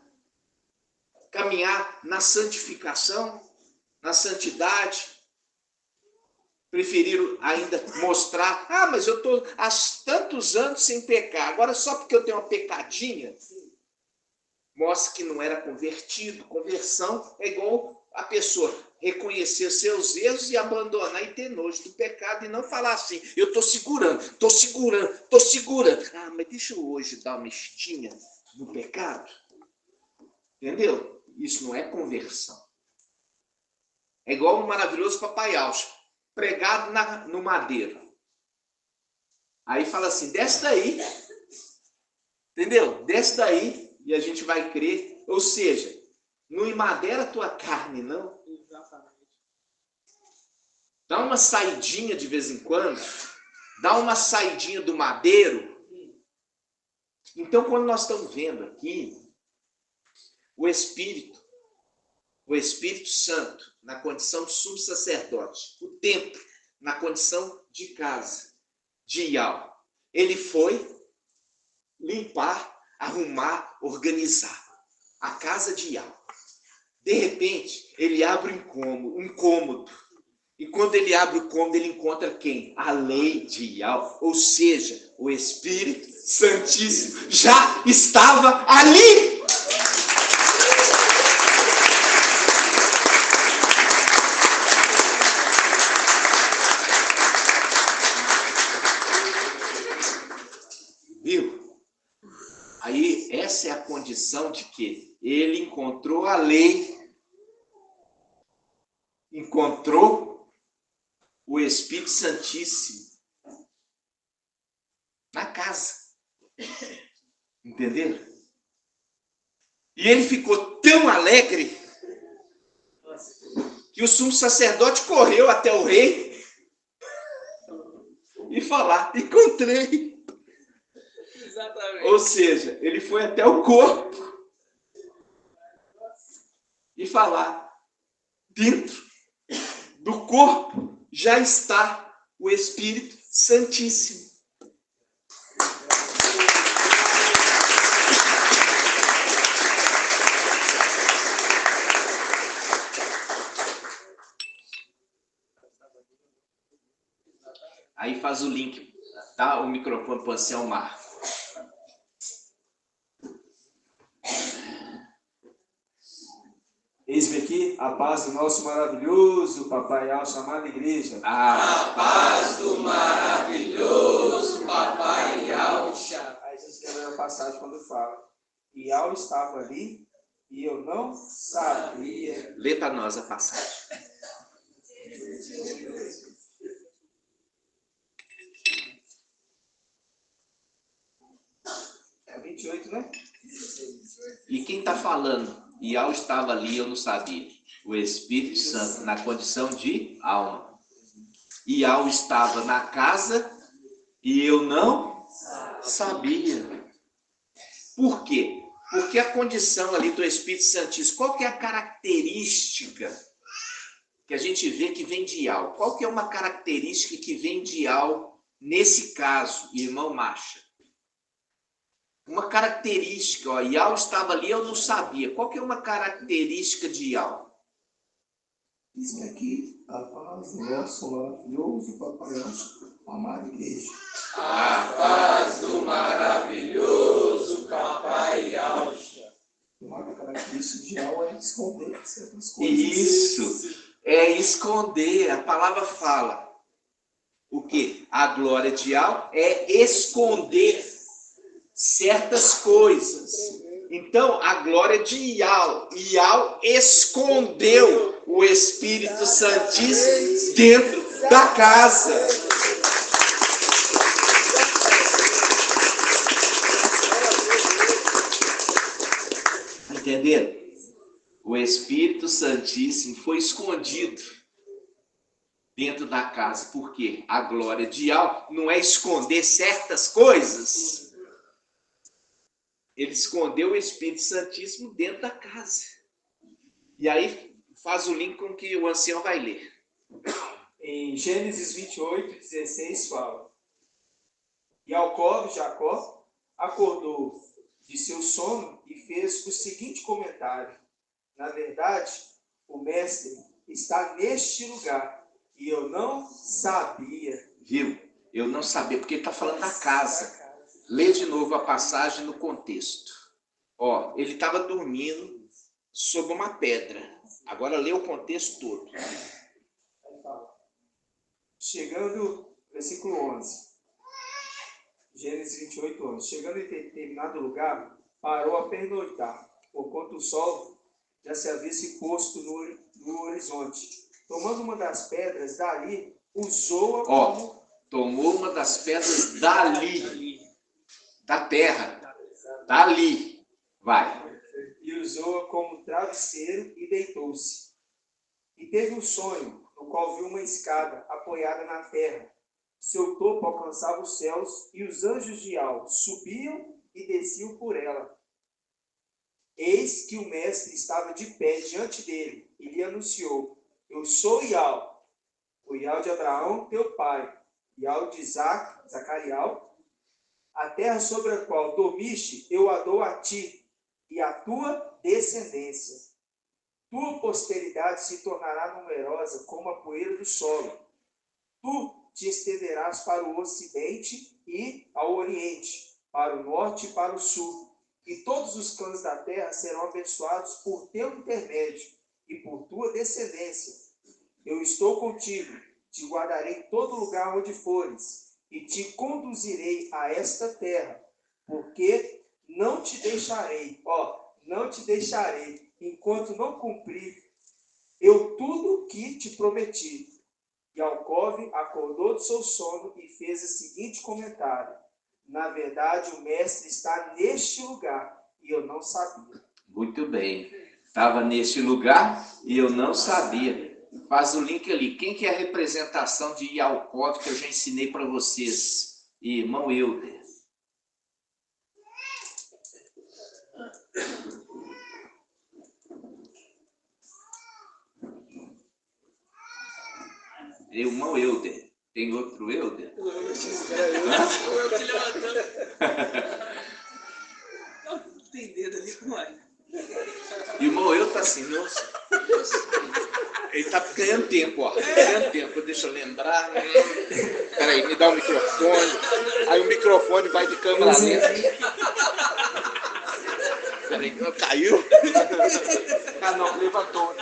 caminhar na santificação, na santidade? Preferiram ainda mostrar, mas eu estou há tantos anos sem pecar, agora só porque eu tenho uma pecadinha, mostra que não era convertido. Conversão é igual a pessoa reconhecer seus erros e abandonar e ter nojo do pecado e não falar assim, eu estou segurando. Mas deixa eu hoje dar uma mexidinha no pecado. Entendeu? Isso não é conversão. É igual o maravilhoso Papai Alcha, pregado no madeiro. Aí fala assim, desce daí. Entendeu? Desce daí e a gente vai crer. Ou seja, não emadeira a tua carne, não. Exatamente. Dá uma saidinha de vez em quando. Dá uma saidinha do madeiro. Então, quando nós estamos vendo aqui, o Espírito Santo, na condição de sumo sacerdote, o templo, na condição de casa, de Yahweh, ele foi limpar, arrumar, organizar a casa de Yahweh. De repente, ele abre um cômodo. E quando ele abre o cômodo, ele encontra quem? A lei de Yahweh. Ou seja, o Espírito Santíssimo já estava ali. Viu? Aí, essa é a condição de que ele encontrou a lei, encontrou o Espírito Santíssimo na casa. Entenderam? E ele ficou tão alegre que o sumo sacerdote correu até o rei e falar, encontrei. Exatamente. Ou seja, ele foi até o corpo e falar, dentro do corpo já está o Espírito Santíssimo. Aí faz o link, tá? O microfone para o Ancião Marco. Eis-me aqui aqui a paz do nosso maravilhoso Papai Al, chamada igreja. A paz do maravilhoso Papai Yalcha. Aí a gente lembra a passagem quando fala: e Al estava ali e eu não sabia. Lê para nós a passagem. É 28, né? E quem está falando? E Al estava ali, eu não sabia. O Espírito Santo, na condição de alma. E Al estava na casa e eu não sabia. Por quê? Porque a condição ali do Espírito Santíssimo, qual que é a característica que a gente vê que vem de Al? Qual que é uma característica que vem de Al nesse caso, irmão Macha? Uma característica, ó, Yal estava ali, eu não sabia. Qual que é uma característica de Yal? Diz que aqui a paz do nosso maravilhoso Papai Yalcha, amada igreja. A paz do maravilhoso Papai Yalcha. Uma característica de Yal é esconder certas coisas. Isso, é esconder. A palavra fala. O quê? A glória de Yal é esconder certas coisas. Então, a glória de Yal escondeu o Espírito Santíssimo dentro da casa. Entenderam? O Espírito Santíssimo foi escondido dentro da casa. Por quê? A glória de Yal não é esconder certas coisas. Ele escondeu o Espírito Santíssimo dentro da casa. E aí faz o link com o que o ancião vai ler. Em Gênesis 28, 16 fala: Jacó, acordou de seu sono e fez o seguinte comentário: na verdade, o mestre está neste lugar e eu não sabia. Viu? Eu não sabia, porque ele está falando da casa. Lê de novo a passagem no contexto. Ó, ele estava dormindo sob uma pedra. Agora lê o contexto todo. Chegando, versículo 11. Gênesis 28, 11. Chegando em determinado lugar, parou a pernoitar, porquanto o sol já se havia se posto no horizonte. Tomando uma das pedras dali, usou-a como... Tomou uma das pedras dali, da terra, dali, vai. E usou-a como travesseiro e deitou-se. E teve um sonho, no qual viu uma escada apoiada na terra. Seu topo alcançava os céus e os anjos de Yal subiam e desciam por ela. Eis que o mestre estava de pé diante dele e lhe anunciou: eu sou Yal, o Yal de Abraão, teu pai, Yal de Isaac, Zacarial. A terra sobre a qual dormiste, eu a dou a ti e a tua descendência. Tua posteridade se tornará numerosa como a poeira do solo. Tu te estenderás para o ocidente e ao oriente, para o norte e para o sul. E todos os clãs da terra serão abençoados por teu intermédio e por tua descendência. Eu estou contigo, te guardarei em todo lugar onde fores, e te conduzirei a esta terra, porque não te deixarei, não te deixarei, enquanto não cumprir eu tudo que te prometi. Yaakov acordou do seu sono e fez o seguinte comentário: na verdade, o mestre está neste lugar e eu não sabia. Muito bem. Estava neste lugar e eu não sabia. Faz o link ali. Quem que é a representação de Yaakov que eu já ensinei para vocês? Irmão Euder. Irmão Euder. Tem outro Euder? Eu te levantando. Não tem dedo ali, mãe. Irmão Euder está assim, nossa. Ele está ganhando tempo, ó. Ganhando tempo. Deixa eu lembrar. Peraí, me dá o microfone. Aí o microfone vai de câmera lenta. Peraí, caiu? Ah, não, levantou.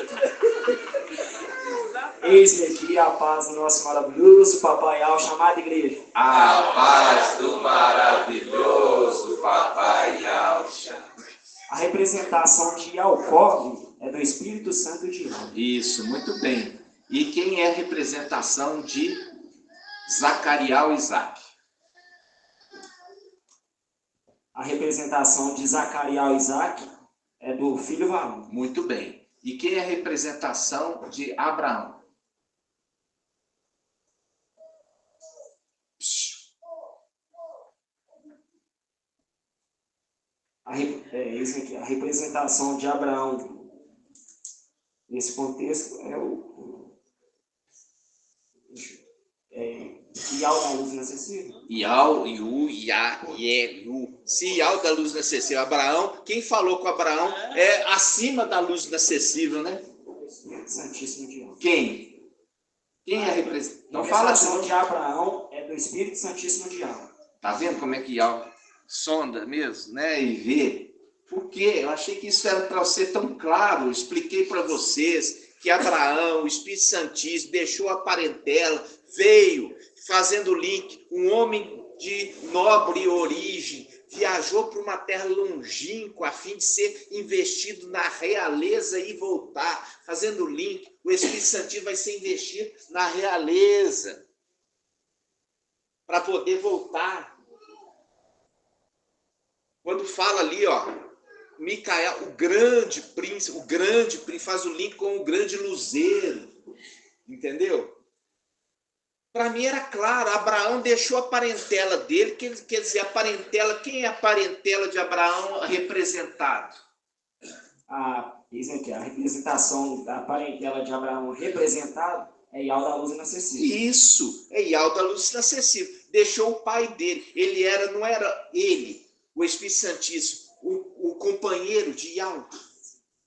Eis-me aqui a paz do nosso maravilhoso Papai Al, chamada igreja. A paz do maravilhoso Papai Alcha. A representação de Yaakov é do Espírito Santo de Deus. Isso, muito bem. E quem é a representação de Zacariel e Isaac? A representação de Zacariel e Isaac é do filho varão. Muito bem. E quem é a representação de Abraão? A representação de Abraão nesse contexto é o Ial da luz inacessível. Ial, Iu, Ia, Ie, Lu. Se Ial da luz inacessível, Abraão, quem falou com Abraão é acima da luz inacessível, né? O Espírito Santíssimo de Deus. Quem? Quem é a representação? A Não fala representação assim. de Abraão é do Espírito Santíssimo de Deus. Tá vendo como é que Ial sonda mesmo, né? E vê. Por quê? Eu achei que isso era para ser tão claro. Eu expliquei para vocês que Abraão, o Espírito Santíssimo, deixou a parentela, veio fazendo link, um homem de nobre origem, viajou para uma terra longínqua a fim de ser investido na realeza e voltar, fazendo link. O Espírito Santíssimo vai ser investido na realeza para poder voltar. Quando fala ali, ó, Micael, o grande príncipe, faz o link com o grande luzeiro, entendeu? Para mim era claro, Abraão deixou a parentela dele, quer dizer, a parentela, quem é a parentela de Abraão representado? Dizem aqui, a representação da parentela de Abraão representado é Ial da luz inacessível. Isso, é Ial da luz inacessível. Deixou o pai dele, não era ele, o Espírito Santíssimo, o companheiro de Ial.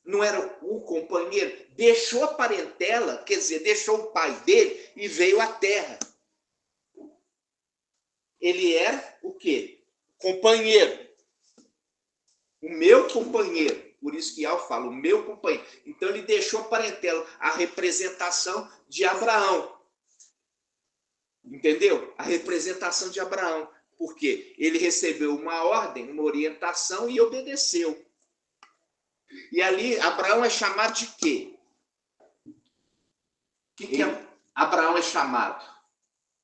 Não era o companheiro, deixou a parentela, quer dizer, deixou o pai dele e veio à terra. Ele era o quê? Companheiro. O meu companheiro. Por isso que Ial fala, o meu companheiro. Então ele deixou a parentela, a representação de Abraão. Entendeu? A representação de Abraão. Porque ele recebeu uma ordem, uma orientação e obedeceu. E ali, Abraão é chamado de quê? O que Abraão é chamado?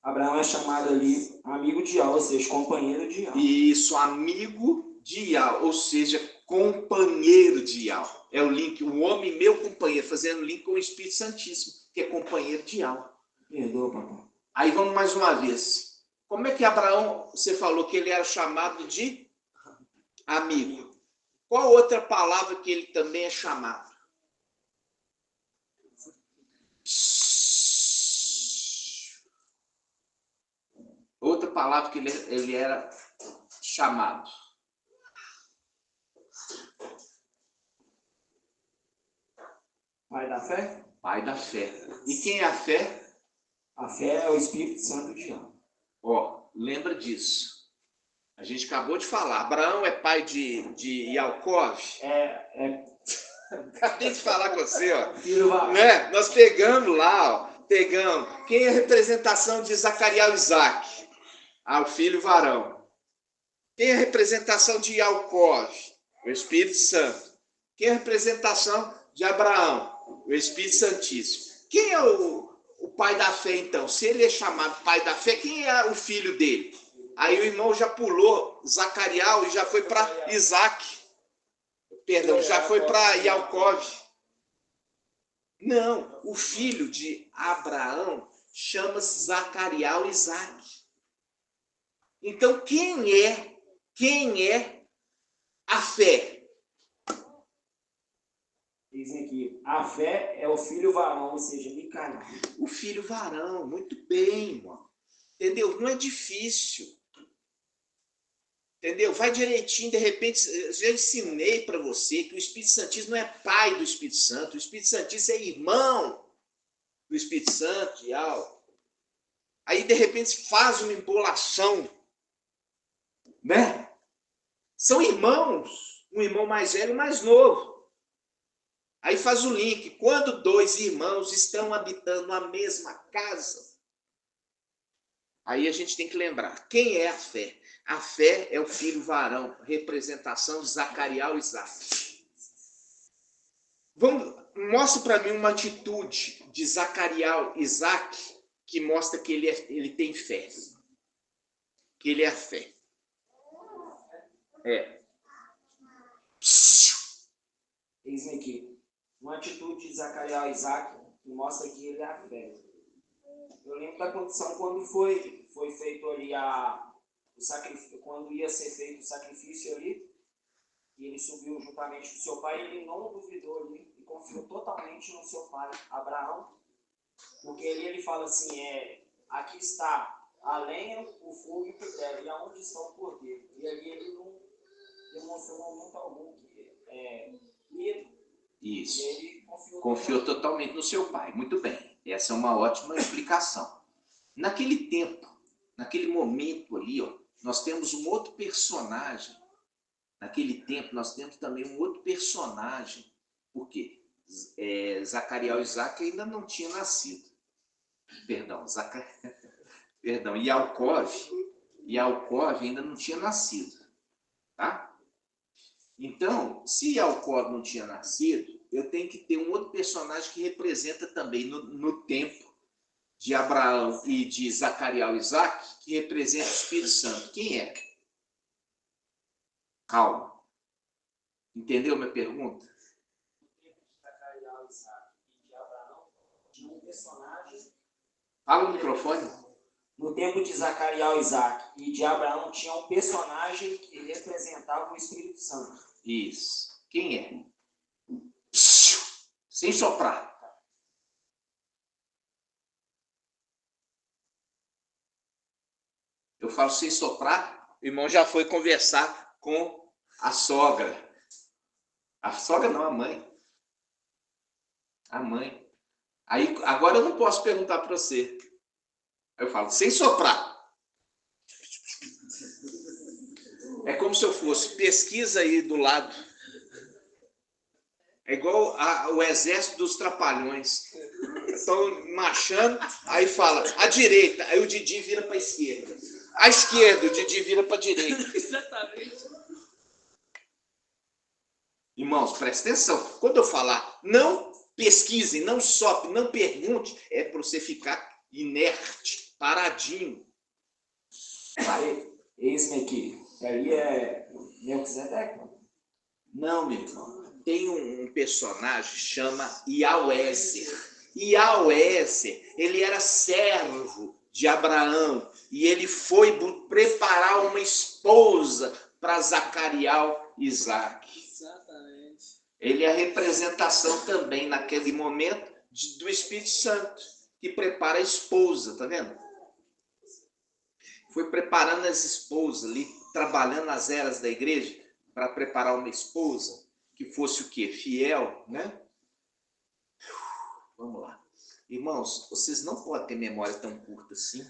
Abraão é chamado ali amigo de Ial, ou seja, companheiro de Ial. Isso, amigo de Ial, ou seja, companheiro de Ial. É o link, o homem meu companheiro, fazendo link com o Espírito Santíssimo, que é companheiro de Ial. Perdoa, papai. Aí vamos mais uma vez. Como é que Abraão, você falou que ele era chamado de amigo? Qual outra palavra que ele também é chamado? Outra palavra que ele era chamado. Pai da fé? Pai da fé. E quem é a fé? A fé é o Espírito Santo de Ial. Ó, lembra disso. A gente acabou de falar. Abraão é pai de Yaakov. Acabei de falar com você, ó. Né? Nós pegamos lá, ó. Pegamos. Quem é a representação de Zacariel e Isaac? O filho varão. Quem é a representação de Yaakov? O Espírito Santo. Quem é a representação de Abraão? O Espírito Santíssimo. Quem é o pai da fé, então? Se ele é chamado pai da fé, quem é o filho dele? Aí o irmão já pulou Zacariel e já foi para Isaac. Perdão, já foi para Yaakov. Não, o filho de Abraão chama-se Zacariel e Isaac. Então, quem é a fé? Dizem aqui, a fé é o filho varão, ou seja, Micael. O filho varão, muito bem, irmão. Entendeu? Não é difícil. Entendeu? Vai direitinho, de repente, eu já ensinei para você que o Espírito Santíssimo não é pai do Espírito Santo, o Espírito Santíssimo é irmão do Espírito Santo e algo. Aí, de repente, faz uma embolação, né? São irmãos. um irmão mais velho e um mais novo. Aí faz o link. Quando dois irmãos estão habitando a mesma casa, aí a gente tem que lembrar, quem é a fé? A fé é o filho varão, representação de Zacarias e Isaque. Mostra para mim uma atitude de Zacarias e Isaque que mostra que ele tem fé. Que ele é a fé. Eis-me aqui. Uma atitude de Zacarias e Isaque que mostra que ele é a fé. Eu lembro da condição quando foi feito ali o sacrifício, quando ia ser feito o sacrifício ali, e ele subiu juntamente com seu pai, ele não duvidou ali e confiou totalmente no seu pai, Abraão, porque ali ele fala assim, aqui está a lenha, o fogo e o pedreiro, e aonde está o cordeiro? E ali ele não demonstrou momento algum que medo. Isso. E ele Confiou totalmente no seu pai. Muito bem. Essa é uma ótima explicação. Naquele tempo, naquele momento ali, ó, nós temos um outro personagem. Naquele tempo, nós temos também um outro personagem. Por quê? Zacarias e Isaque ainda não tinha nascido. Perdão, Ialcov ainda não tinha nascido. Tá? Então, se Ialcov não tinha nascido, eu tenho que ter um outro personagem que representa também no tempo de Abraão e de Zacarias e Isaque, que representa o Espírito Santo. Quem é? Calma. Entendeu minha pergunta? No tempo de Zacarias, Isaque e de Abraão, tinha um personagem. Fala no microfone. No tempo de Zacarias, Isaque e de Abraão, tinha um personagem que representava o Espírito Santo. Isso. Quem é? Sem soprar. Eu falo sem soprar, o irmão já foi conversar com a sogra. A sogra não, a mãe. A mãe. Aí, agora eu não posso perguntar para você. Aí eu falo, sem soprar. É como se eu fosse, pesquisa aí do lado. É igual o exército dos trapalhões. Estão marchando, aí fala, à direita, aí o Didi vira para a esquerda. À esquerda, o Didi vira para a direita. Exatamente. Irmãos, presta atenção. Quando eu falar, não pesquise, não sopre, não pergunte, é para você ficar inerte, paradinho. Eis-me aqui. Ali é Melquisedeque? Não, meu irmão. Tem um personagem que chama Iauézer. Iauézer, ele era servo de Abraão e ele foi preparar uma esposa para Zacarias e Isaque. Exatamente. Ele é a representação também, naquele momento, do Espírito Santo, que prepara a esposa, tá vendo? Foi preparando as esposas ali, trabalhando nas eras da igreja, para preparar uma esposa que fosse o quê? Fiel, né? Vamos lá. Irmãos, vocês não podem ter memória tão curta assim.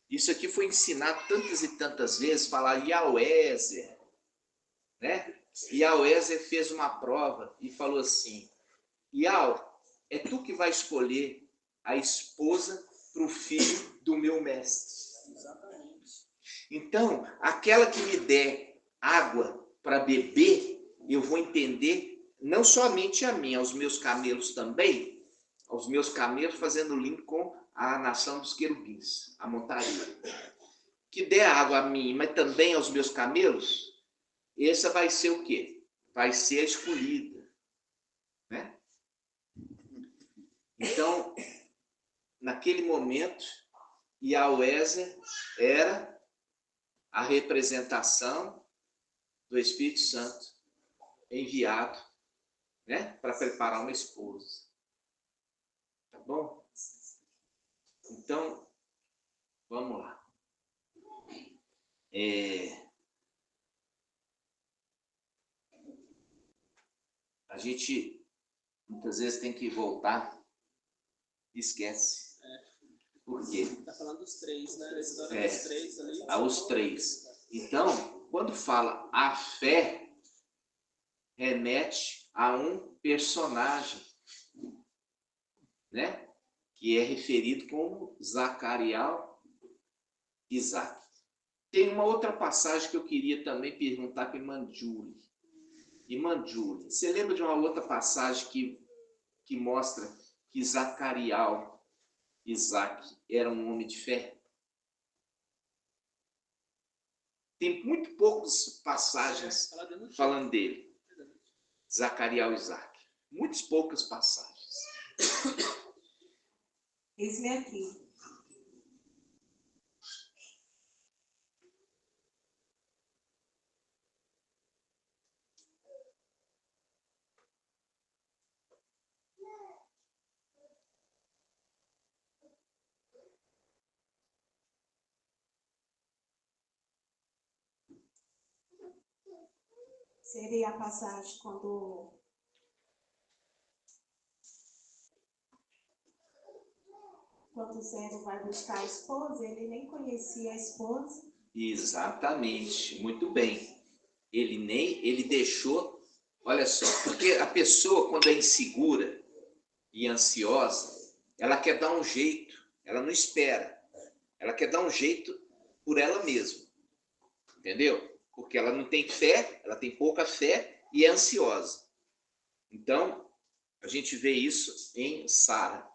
Isso aqui foi ensinado tantas e tantas vezes, falar Iauézer, né? Iauézer fez uma prova e falou assim, Iau, é tu que vai escolher a esposa para o filho do meu mestre. Exatamente. Então, aquela que me der água para beber, eu vou entender, não somente a mim, aos meus camelos também, aos meus camelos fazendo link com a nação dos querubins, a montaria. Que der água a mim, mas também aos meus camelos, essa vai ser o quê? Vai ser a escolhida. Né? Então, naquele momento, Iauézer era a representação do Espírito Santo enviado, né, para preparar uma esposa. Tá bom? Então, vamos lá. A gente muitas vezes tem que voltar e esquece. Por quê? Está falando dos três, né? A história dos três ali. Aos três. Então, quando fala a fé, remete a um personagem, né? Que é referido como Zacarial Isaac. Tem uma outra passagem que eu queria também perguntar para irmã Júlia. Irmã Júlia, você lembra de uma outra passagem que mostra que Zacarial Isaac era um homem de fé? Tem muito poucas passagens falando dele. Zacarial Isaac. Muitas poucas passagens. Eis-me aqui. Seria a passagem quando o Zero vai buscar a esposa, ele nem conhecia a esposa. Exatamente, muito bem. Ele deixou, olha só, porque a pessoa quando é insegura e ansiosa, ela quer dar um jeito, ela não espera. Ela quer dar um jeito por ela mesma. Entendeu? Porque ela não tem fé, ela tem pouca fé e é ansiosa. Então, a gente vê isso em Sara.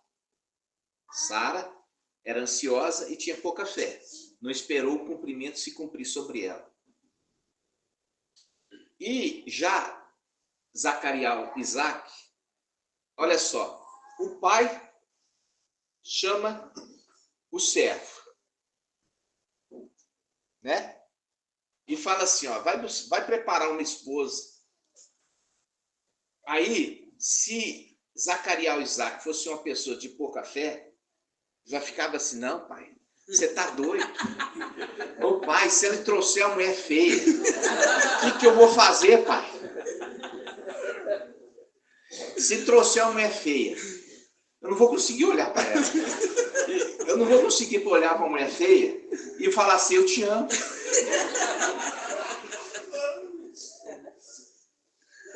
Sara era ansiosa e tinha pouca fé. Não esperou o cumprimento se cumprir sobre ela. E já Zacarial Isaac, olha só, o pai chama o servo, né? E fala assim, ó, vai preparar uma esposa. Aí, se Zacarial Isaac fosse uma pessoa de pouca fé, já ficava assim, não, pai, você tá doido? Ô pai, se ele trouxer uma mulher feia, o que eu vou fazer, pai? Se trouxer uma mulher feia, eu não vou conseguir olhar para ela. Eu não vou conseguir olhar para uma mulher feia e falar assim, eu te amo.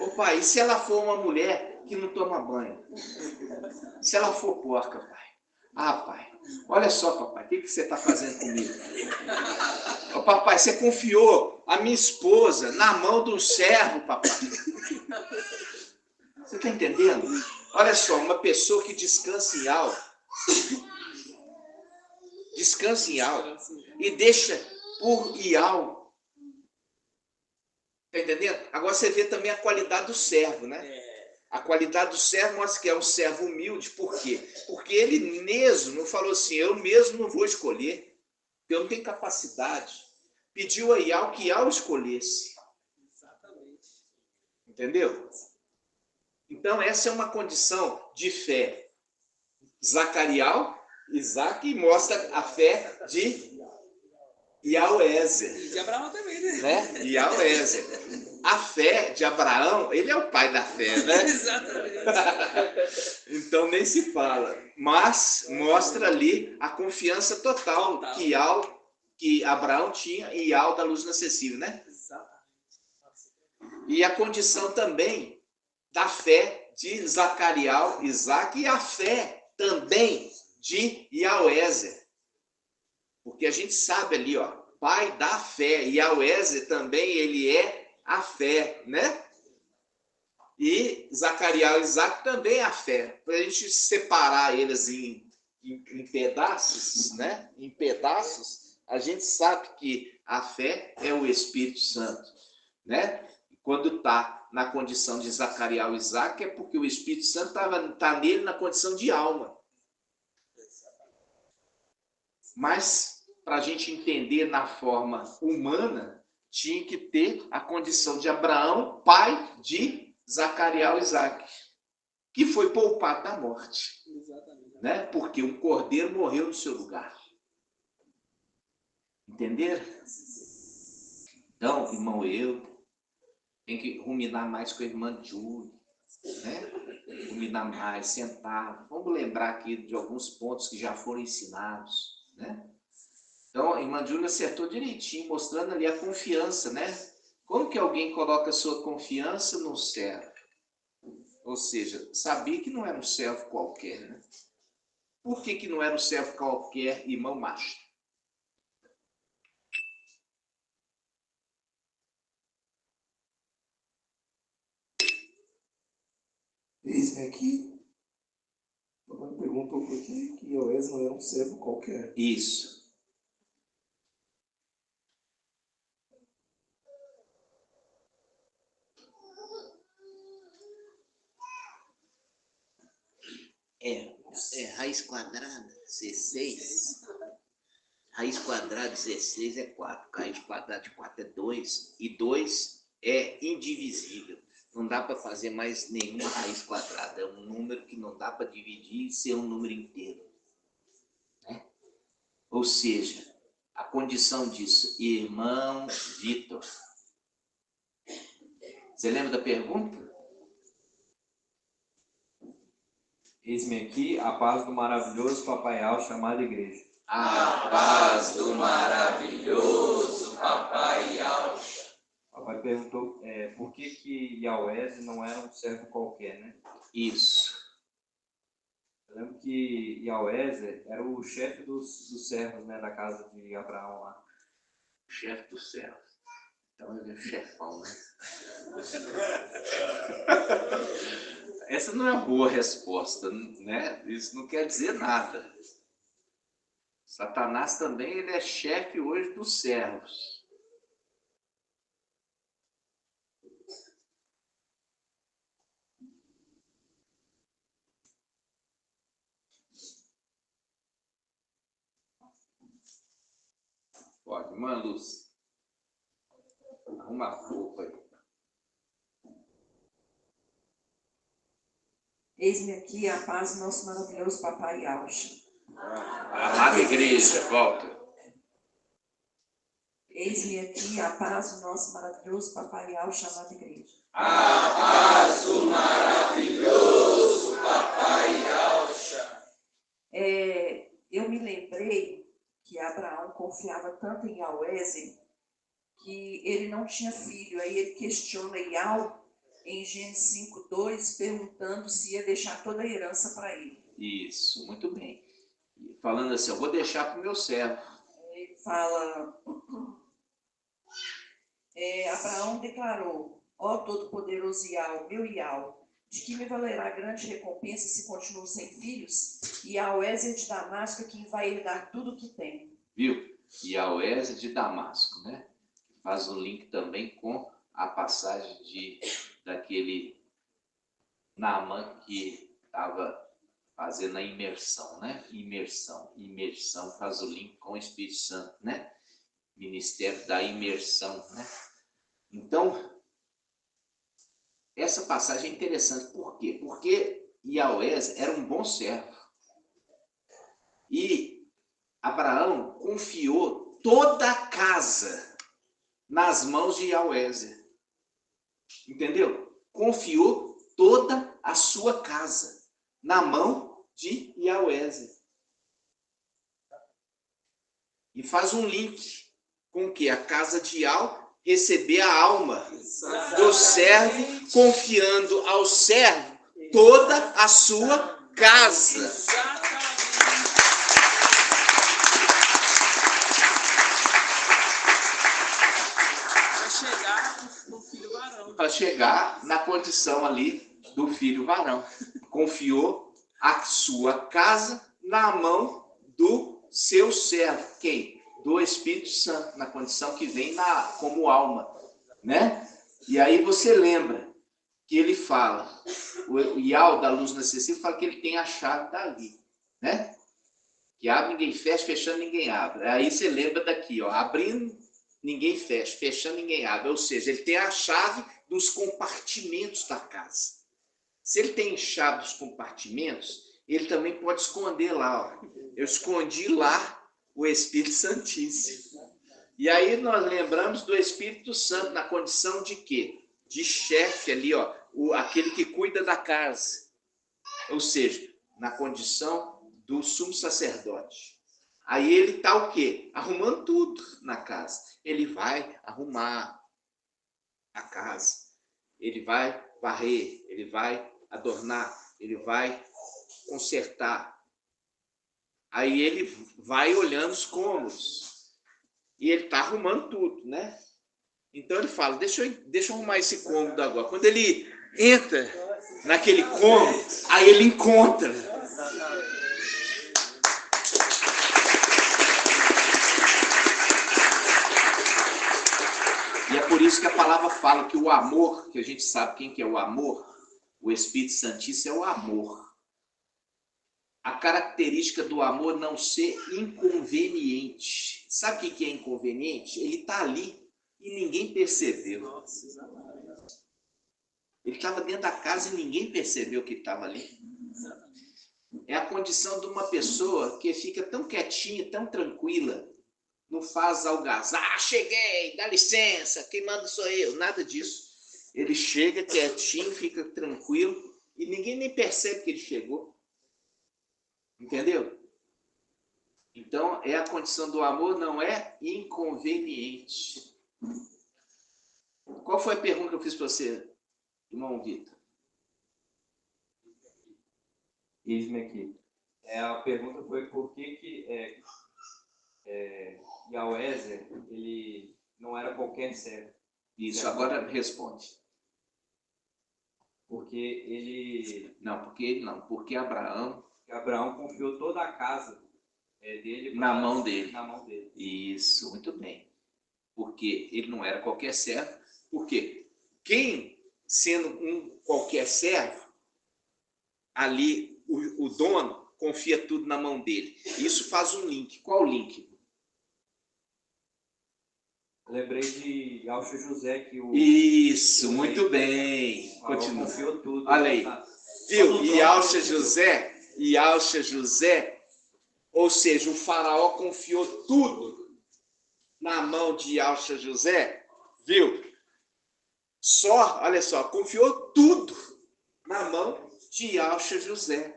Ô pai, e se ela for uma mulher que não toma banho? Se ela for porca, pai? Ah, pai, olha só, papai, o que você está fazendo comigo? Ô papai, você confiou a minha esposa na mão do servo, papai. Você está entendendo? Olha só, uma pessoa que descansa em algo, e deixa por ir algo. Está entendendo? Agora você vê também a qualidade do servo, né? A qualidade do servo mostra que é um servo humilde. Por quê? Porque ele mesmo falou assim, eu mesmo não vou escolher, porque eu não tenho capacidade. Pediu a Iau que Iau escolhesse. Exatamente. Entendeu? Então essa é uma condição de fé. Zacarial, Isaac, mostra a fé de Iauézer. E de Abraão também, né? Iauézer. A fé de Abraão, ele é o pai da fé, né? Exatamente. Então nem se fala. Mas mostra ali a confiança total que Abraão tinha em Iau da luz inacessível, né? Exatamente. E a condição também da fé de Zacarial, Isaac, e a fé também de Iauézer. Porque a gente sabe ali, ó, pai da fé, e Iauézer também ele é a fé, né? E Zacarial e Isaac também é a fé. Para a gente separar eles em pedaços, né? Em pedaços, a gente sabe que a fé é o Espírito Santo, né? Quando está na condição de Zacarial e Isaac, é porque o Espírito Santo está nele na condição de alma. Mas, para a gente entender na forma humana, tinha que ter a condição de Abraão, pai de Zacarial e Isaac, que foi poupado da morte. Exatamente. Né? Porque um cordeiro morreu no seu lugar. Entenderam? Então, irmão, eu tenho que ruminar mais com a irmã Júlia, né? Ruminar mais, sentar. Vamos lembrar aqui de alguns pontos que já foram ensinados, né? Então, a irmã Júlia acertou direitinho, mostrando ali a confiança, né? Como que alguém coloca a sua confiança no servo? Ou seja, sabia que não era um servo qualquer, né? Por que não era um servo qualquer, irmão Macho? Eis-me aqui. A mamãe perguntou por que Ioés não era um servo qualquer. Isso. Raiz quadrada 16. Raiz quadrada 16 é 4. Raiz quadrada de 4 é 2. E 2 é indivisível. Não dá para fazer mais nenhuma raiz quadrada. É um número que não dá para dividir e ser um número inteiro. Né? Ou seja, a condição disso, irmão Vitor. Você lembra da pergunta? Eis-me aqui a paz do maravilhoso papaial chamado igreja. A paz do maravilhoso Papai Alcha. Papai perguntou por que Yahweh não era um servo qualquer, né? Isso. Eu lembro que Yahweh era o chefe dos servos, né, da casa de Abraão lá. O chefe dos servos. Então ele é o chefão, né? Essa não é uma boa resposta, né? Isso não quer dizer nada. Satanás também ele é chefe hoje dos servos. Pode, irmã Lúcia. Arruma a roupa aí. Eis-me aqui a paz do nosso maravilhoso Papai Alcha. Amada igreja, volta. Eis-me aqui a paz do nosso maravilhoso Papai Alcha, amada igreja. A paz do maravilhoso Papai Alcha. Eu me lembrei que Abraão confiava tanto em Yahweh que ele não tinha filho. Aí ele questiona Yahweh em Gênesis 5:2, perguntando se ia deixar toda a herança para ele. Isso, muito bem. Falando assim, eu vou deixar para o meu servo. Ele fala, Abraão declarou, ó Todo-Poderoso Yahweh, meu Yahweh, de que me valerá grande recompensa se continuo sem filhos? E Yahweh de Damasco é quem vai herdar tudo o que tem. Viu? E a Oésia de Damasco, né? Faz o link também com a passagem daquele Naamã que estava fazendo a imersão, né? Imersão faz o link com o Espírito Santo, né? Ministério da imersão, né? Então, essa passagem é interessante. Por quê? Porque Yahweh era um bom servo. E Abraão confiou toda a casa nas mãos de Yahweh. Entendeu? Confiou toda a sua casa na mão de Yahweh. E faz um link com que a casa de Yahweh receber a alma do servo, confiando ao servo toda a sua casa. Para chegar na condição ali do filho varão. Confiou a sua casa na mão do seu servo. Quem? Do Espírito Santo, na condição que vem como alma, né? E aí você lembra que ele fala, o Ial da luz inacessível fala que ele tem a chave dali, né? Que abre, ninguém fecha, fechando, ninguém abre. Aí você lembra daqui, ó, abrindo, ninguém fecha, fechando, ninguém abre. Ou seja, ele tem a chave dos compartimentos da casa. Se ele tem chave dos compartimentos, ele também pode esconder lá, ó. Eu escondi lá o Espírito Santíssimo. E aí nós lembramos do Espírito Santo na condição de quê? De chefe ali, ó, aquele que cuida da casa. Ou seja, na condição do sumo sacerdote. Aí ele está o quê? Arrumando tudo na casa. Ele vai arrumar a casa. Ele vai varrer, ele vai adornar, ele vai consertar. Aí ele vai olhando os cômodos. E ele está arrumando tudo, né? Então ele fala, deixa eu arrumar esse cômodo agora. Quando ele entra naquele cômodo, aí ele encontra. E é por isso que a palavra fala que o amor, que a gente sabe quem que é o amor, o Espírito Santíssimo é o amor. A característica do amor não ser inconveniente. Sabe o que é inconveniente? Ele está ali e ninguém percebeu. Ele estava dentro da casa e ninguém percebeu que estava ali. É a condição de uma pessoa que fica tão quietinha, tão tranquila, não faz algazarra, cheguei, dá licença, quem manda sou eu, nada disso. Ele chega quietinho, fica tranquilo e ninguém nem percebe que ele chegou. Entendeu? Então, é a condição do amor, não é inconveniente. Qual foi a pergunta que eu fiz para você, irmão Vitor? Eis-me aqui. A pergunta foi por que Yahweh, ele não era qualquer servo. Isso, agora responde. Porque ele... Não, porque Abraão confiou toda a casa dele na mão dele. Na mão dele. Isso, muito bem. Porque ele não era qualquer servo. Porque quem, sendo um qualquer servo, ali o dono confia tudo na mão dele. Isso faz um link. Qual o link? Lembrei de Yaucha José, que o... Isso, muito bem. Continua. Confiou tudo. Olha aí. Viu? Yaucha José, ou seja, o faraó confiou tudo na mão de Yaucha José, viu? Olha só, confiou tudo na mão de Yaucha José.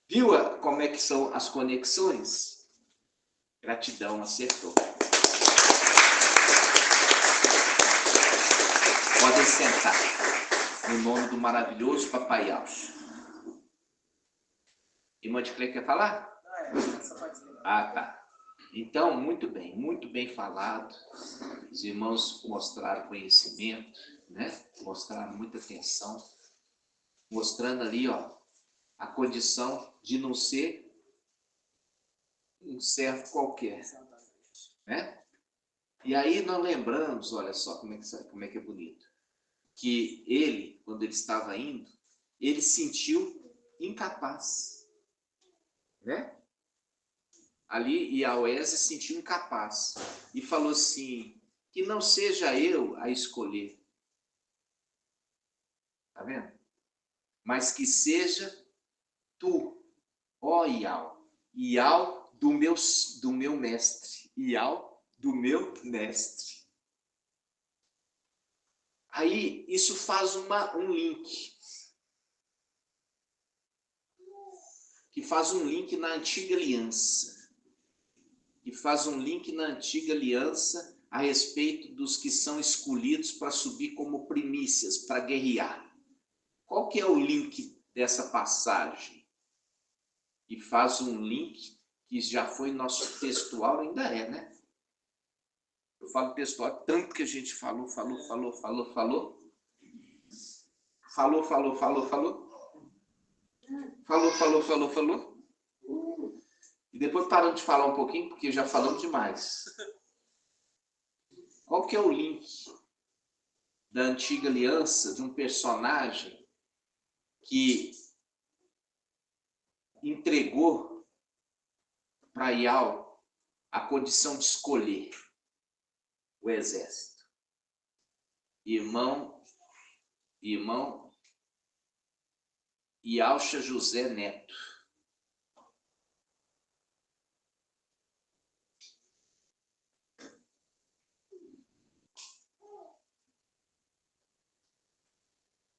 Viu como é que são as conexões? Gratidão, acertou. Podem sentar. No nome do maravilhoso Papai Yaucha. Irmã de Cleia quer falar? Ah, tá. Então, muito bem falado. Os irmãos mostraram conhecimento, né? Mostraram muita atenção. Mostrando ali, ó, a condição de não ser um servo qualquer, né? E aí nós lembramos, olha só como é que é bonito, que ele, quando ele estava indo, ele sentiu incapaz, né? Ali Yahweh se sentiu incapaz e falou assim, que não seja eu a escolher, tá vendo? Mas que seja tu, ó Iau do meu mestre, Iau do meu mestre. Aí isso faz um link, que faz um link na antiga aliança, a respeito dos que são escolhidos para subir como primícias, para guerrear. Qual que é o link dessa passagem? E faz um link que já foi nosso textual, ainda é, né? Eu falo textual, tanto que a gente falou. E depois paramos de falar um pouquinho, porque já falamos demais. Qual que é o link da antiga aliança de um personagem que entregou para Iau a condição de escolher o exército? Irmão Yaucha José Neto.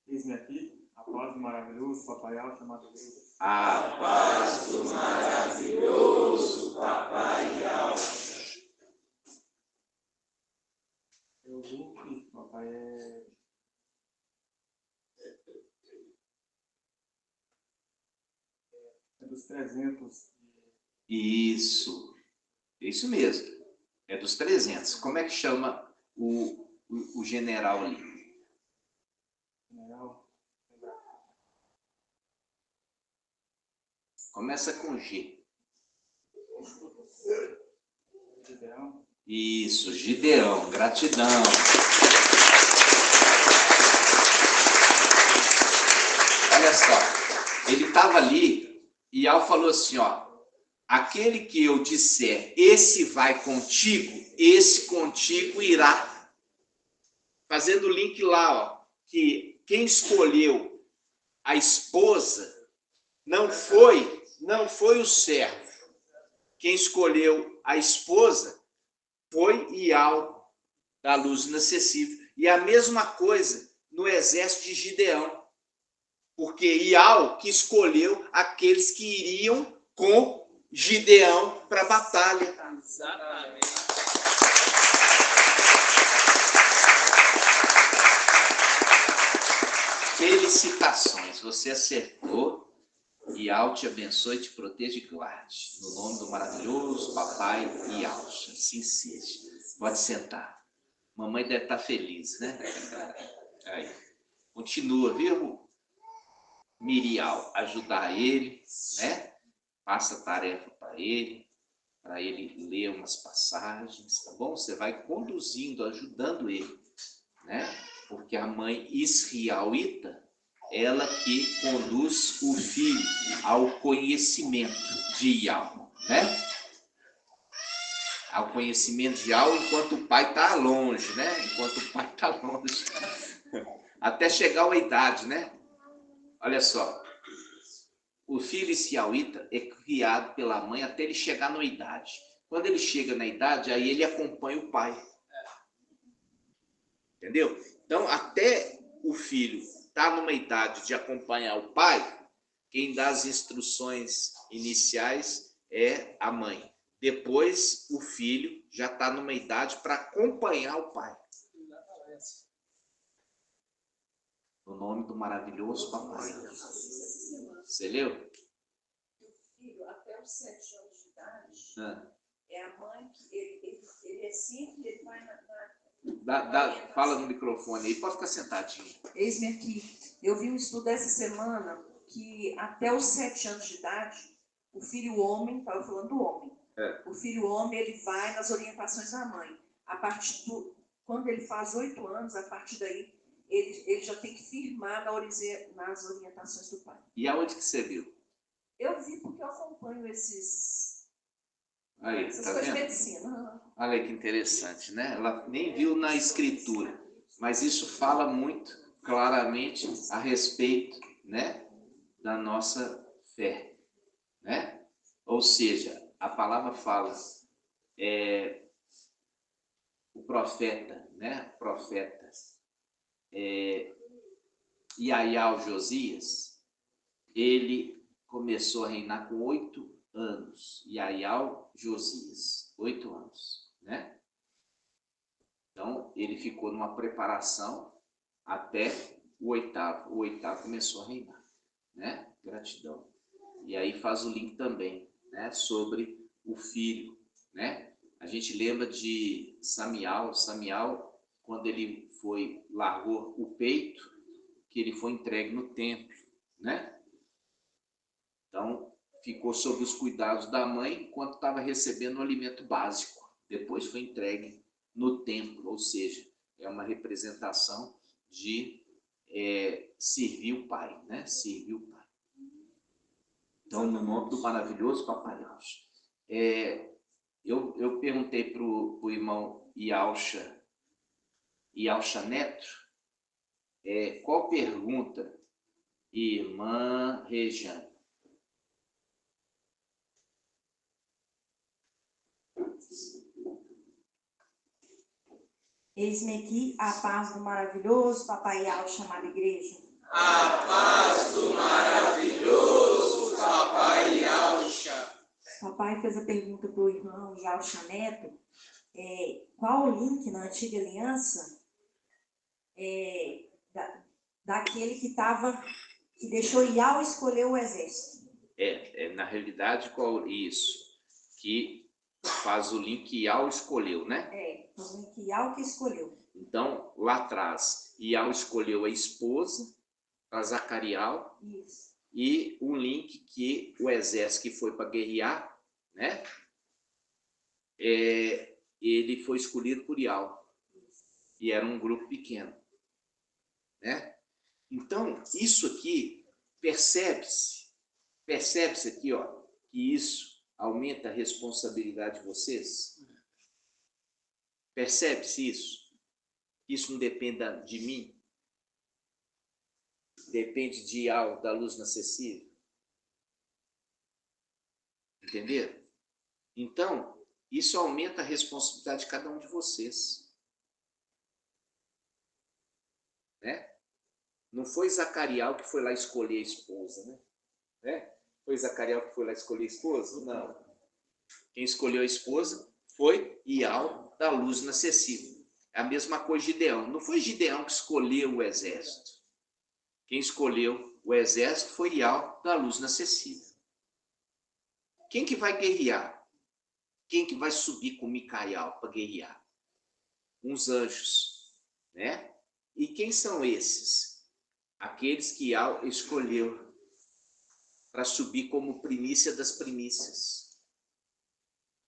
Eis-me aqui, a paz do maravilhoso Papai Yaucha chamado Deus. A paz do maravilhoso Papai Alcha. Eu vim aqui, papai, é dos 300. Isso mesmo. É dos 300. Como é que chama o general ali? General. Começa com G. Gideão. Isso, Gideão. Gratidão. Olha só, ele estava ali e Al falou assim, ó, aquele que eu disser, esse vai contigo, esse contigo irá. Fazendo o link lá, ó, que quem escolheu a esposa não foi o servo. Quem escolheu a esposa foi Ial, da luz inacessível. E a mesma coisa no exército de Gideão. Porque Ial que escolheu aqueles que iriam com Gideão para a batalha. Exatamente. Felicitações, você acertou. Ial te abençoe, te proteja e guarde. No nome do maravilhoso Papai Ial. Assim seja. Pode sentar. Mamãe deve estar feliz, né? Aí. Continua, viu? Mirial, ajudar ele, né? Passa a tarefa para ele ler umas passagens, tá bom? Você vai conduzindo, ajudando ele, né? Porque a mãe israelita, ela que conduz o filho ao conhecimento de Ial, né? Ao conhecimento de Ial enquanto o pai está longe, né? Enquanto o pai está longe. Até chegar à idade, né? Olha só. O filho israelita é criado pela mãe até ele chegar na idade. Quando ele chega na idade, aí ele acompanha o pai. Entendeu? Então, até o filho estar numa idade de acompanhar o pai, quem dá as instruções iniciais é a mãe. Depois, o filho já está numa idade para acompanhar o pai. No nome do maravilhoso Papai. Você leu? O filho, até os 7 anos de idade, é a mãe que ele é simples, ele vai Fala no microfone aí, pode ficar sentadinho. Eis-me aqui. Eu vi um estudo essa semana que até os 7 anos de idade, o filho homem, estava falando do homem, o filho homem ele vai nas orientações da mãe. Quando ele faz 8 anos, a partir daí, ele já tem que firmar nas orientações do pai. E aonde que você viu? Eu vi porque eu acompanho essas Tá coisas de vendo? medicina. Olha aí que interessante, né? Ela nem viu na escritura, mas isso fala muito claramente a respeito, né, da nossa fé, né? Ou seja, a palavra fala, o profeta, né? Iaial Josias, ele começou a reinar com 8 anos. Iaial Josias, 8 anos, né? Então, ele ficou numa preparação até o 8º. O 8º começou a reinar, né? Gratidão. E aí faz o link também, né? Sobre o filho, né? A gente lembra de Samial, quando ele largou o peito, que ele foi entregue no templo, né? Então, ficou sob os cuidados da mãe enquanto estava recebendo o alimento básico. Depois foi entregue no templo, ou seja, é uma representação de servir o pai, né? Servir o pai. Então, no nome do maravilhoso Papai Alcha. Eu perguntei para o irmão Ialcha Neto, qual pergunta, irmã Regiane? Eis-me aqui a paz do maravilhoso Papai Alcha, chamada igreja. A paz do maravilhoso Papai Yaucha. Papai fez a pergunta para o irmão Yaucha Neto, qual o link na antiga aliança daquele que deixou Yau escolher o exército? Na realidade, qual isso? Que faz o link Yau escolheu, né? Faz o link Yau que escolheu. Então, lá atrás, Yau escolheu a esposa para Zacariel. Isso. E um link que o exército que foi para guerrear, né? Ele foi escolhido por Yau. E era um grupo pequeno, né? Então, isso aqui, percebe-se aqui, ó, que isso aumenta a responsabilidade de vocês? Percebe-se isso? Isso não depende de mim? Depende de algo da luz inacessível. Entenderam? Então, isso aumenta a responsabilidade de cada um de vocês. Né? Não foi Zacariel que foi lá escolher a esposa, né? Foi Zacariel que foi lá escolher a esposa? Não. Quem escolheu a esposa foi Ial da luz inacessível. É a mesma coisa de Gideão. Não foi Gideão que escolheu o exército. Quem escolheu o exército foi Ial da luz inacessível. Quem que vai guerrear? Quem que vai subir com Micael para guerrear? Uns anjos, né? E quem são esses? Aqueles que Ial escolheu para subir como primícia das primícias.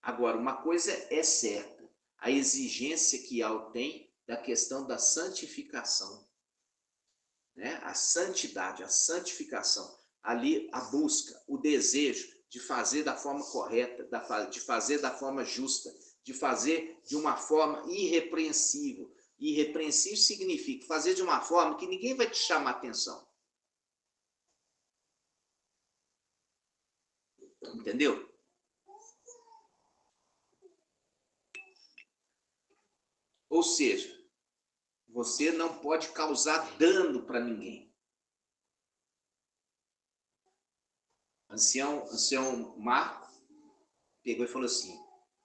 Agora, uma coisa é certa, a exigência que Ial tem da questão da santificação. Né? A santidade, a santificação, ali a busca, o desejo de fazer da forma correta, de fazer da forma justa, de fazer de uma forma irrepreensível. Irrepreensível significa fazer de uma forma que ninguém vai te chamar a atenção. Entendeu? Ou seja, você não pode causar dano para ninguém. Ancião Marco pegou e falou assim: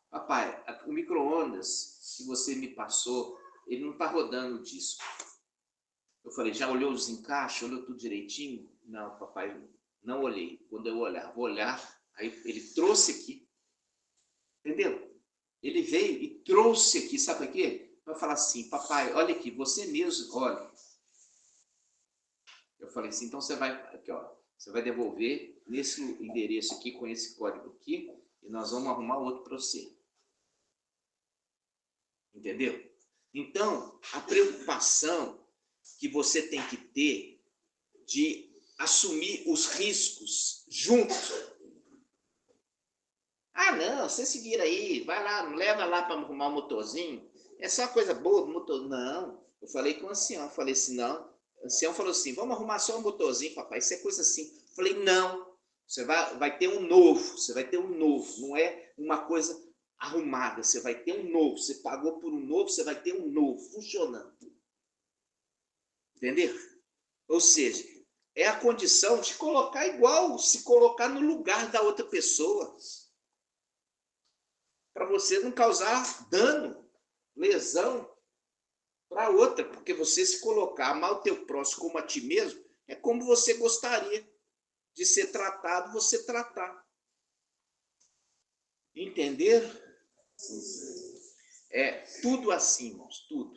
papai, o micro-ondas que você me passou, ele não está rodando o disco. Eu falei: já olhou os encaixes? Olhou tudo direitinho? Não, papai, não olhei. Quando eu olhar, vou olhar. Aí ele trouxe aqui. Entendeu? Ele veio e trouxe aqui, sabe para quê? Para falar assim: papai, olha aqui, você mesmo, olha. Eu falei assim: então você vai, aqui, ó, você vai devolver nesse endereço aqui, com esse código aqui, e nós vamos arrumar outro para você. Entendeu? Então, a preocupação que você tem que ter de assumir os riscos junto. Ah, não, você se vira aí, vai lá, leva lá para arrumar um motorzinho. É só coisa boa, motor. Não, eu falei com o ancião, falei assim, não. O ancião falou assim: vamos arrumar só um motorzinho, papai, isso é coisa assim. Eu falei: não, você vai ter um novo, você vai ter um novo, não é uma coisa arrumada, você vai ter um novo, você pagou por um novo, você vai ter um novo, funcionando. Entendeu? Ou seja, é a condição de colocar igual, se colocar no lugar da outra pessoa, para você não causar dano, lesão para outra, porque você se colocar, amar o teu próximo como a ti mesmo, é como você gostaria de ser tratado, você tratar. Entender? É tudo assim, irmãos, tudo.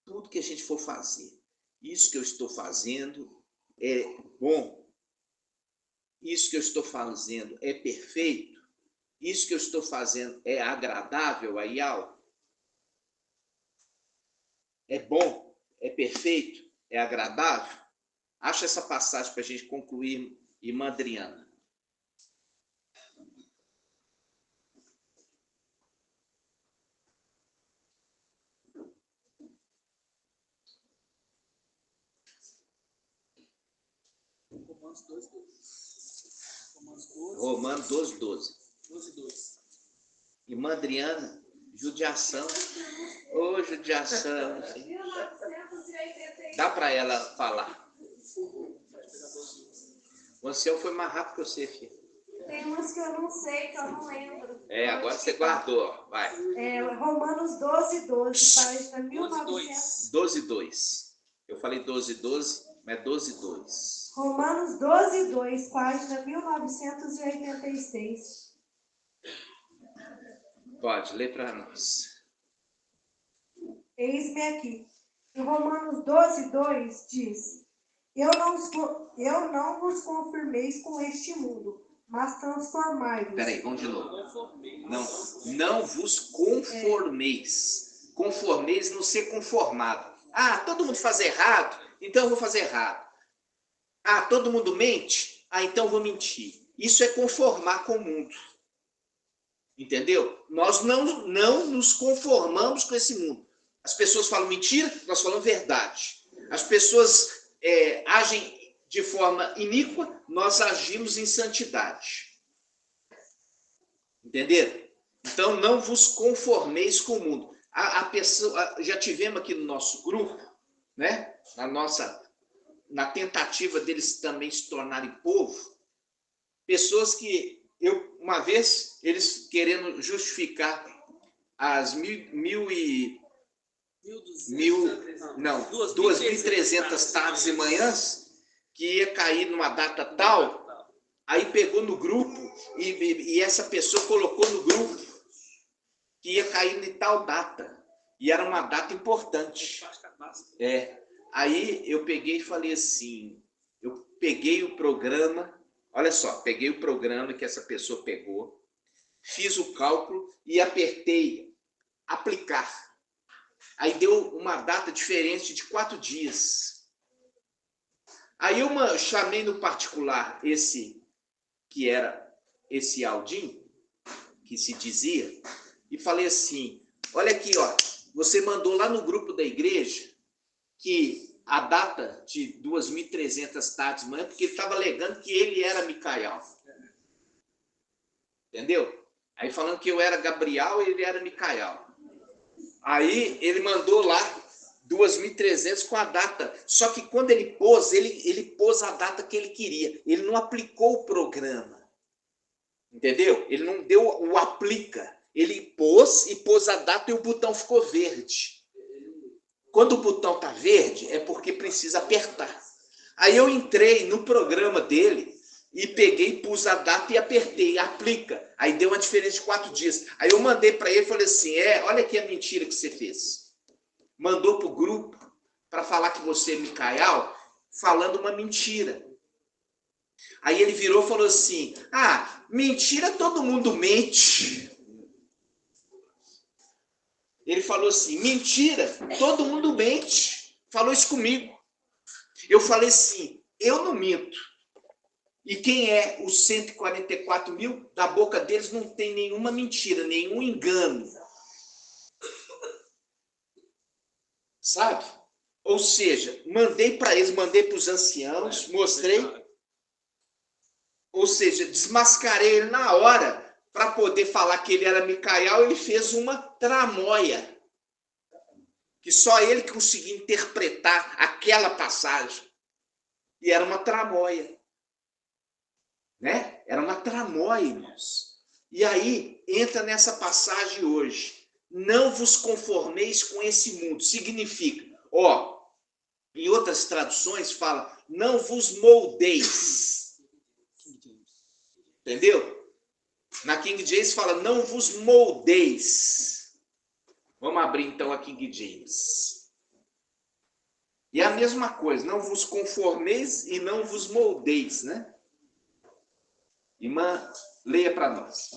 Tudo que a gente for fazer. Isso que eu estou fazendo é bom. Isso que eu estou fazendo é perfeito. Isso que eu estou fazendo é agradável a Ial. É bom, é perfeito, é agradável. Acha essa passagem para a gente concluir, irmã Adriana. Romanos 12, 12. Irmã Adriana, judiação. Ô, judiação. Dá para ela falar. O Anselmo foi mais rápido que você, filho. Tem umas que eu não sei, que eu não lembro. Agora você guardou, ó. Vai. Romanos 12:12, página 1900. 12:2. Eu falei 12:12, mas é 12:2. Romanos 12:2, página 1986. Pode, lê para nós. Eis-me aqui. Em Romanos 12:2 diz: Eu não vos confirmeis com este mundo, mas transformai-vos. Peraí, vamos de novo. Não vos conformeis. Conformeis, não ser conformado. Ah, todo mundo faz errado, então eu vou fazer errado. Ah, todo mundo mente? Ah, então eu vou mentir. Isso é conformar com o mundo. Entendeu? Nós não nos conformamos com esse mundo. As pessoas falam mentira, nós falamos verdade. As pessoas agem de forma iníqua, nós agimos em santidade. Entenderam? Então, não vos conformeis com o mundo. A pessoa, já tivemos aqui no nosso grupo, né? Na tentativa deles também se tornarem povo, pessoas que uma vez, eles querendo justificar as 2.300 tardes e manhãs, que ia cair numa data tal, aí pegou no grupo, e essa pessoa colocou no grupo que ia cair em tal data, e era uma data importante. Aí eu peguei e falei assim, eu peguei o programa, olha só, peguei o programa que essa pessoa pegou, fiz o cálculo e apertei aplicar. Aí deu uma data diferente de 4 dias. Aí eu chamei no particular esse Aldinho, que se dizia, e falei assim, olha aqui, ó, você mandou lá no grupo da igreja que a data de 2.300 tardes de manhã, porque ele estava alegando que ele era Micael. Entendeu? Aí falando que eu era Gabriel e ele era Micael. Aí ele mandou lá 2.300 com a data. Só que quando ele pôs a data que ele queria. Ele não aplicou o programa. Entendeu? Ele não deu o aplica. Ele pôs a data e o botão ficou verde. Quando o botão está verde, é porque precisa apertar. Aí eu entrei no programa dele e peguei, pus a data e apertei, aplica. Aí deu uma diferença de 4 dias. Aí eu mandei para ele e falei assim, olha aqui a mentira que você fez. Mandou para o grupo para falar que você é Micael, falando uma mentira. Aí ele virou e falou assim, mentira todo mundo mente. Ele falou assim, mentira, todo mundo mente. Falou isso comigo. Eu falei assim, eu não minto. E quem é os 144 mil, da boca deles não tem nenhuma mentira, nenhum engano. Sabe? Ou seja, mandei para eles, mandei para os anciãos, mostrei. Ou seja, desmascarei ele na hora. Para poder falar que ele era Micael, ele fez uma tramóia. Que só ele conseguia interpretar aquela passagem. E era uma tramóia. Né? Era uma tramóia, irmãos. E aí, entra nessa passagem hoje. Não vos conformeis com esse mundo. Significa, em outras traduções fala, não vos moldeis. Entendeu? Na King James fala, não vos moldeis. Vamos abrir então a King James. E é a mesma coisa, não vos conformeis e não vos moldeis, né? Irmã, leia para nós.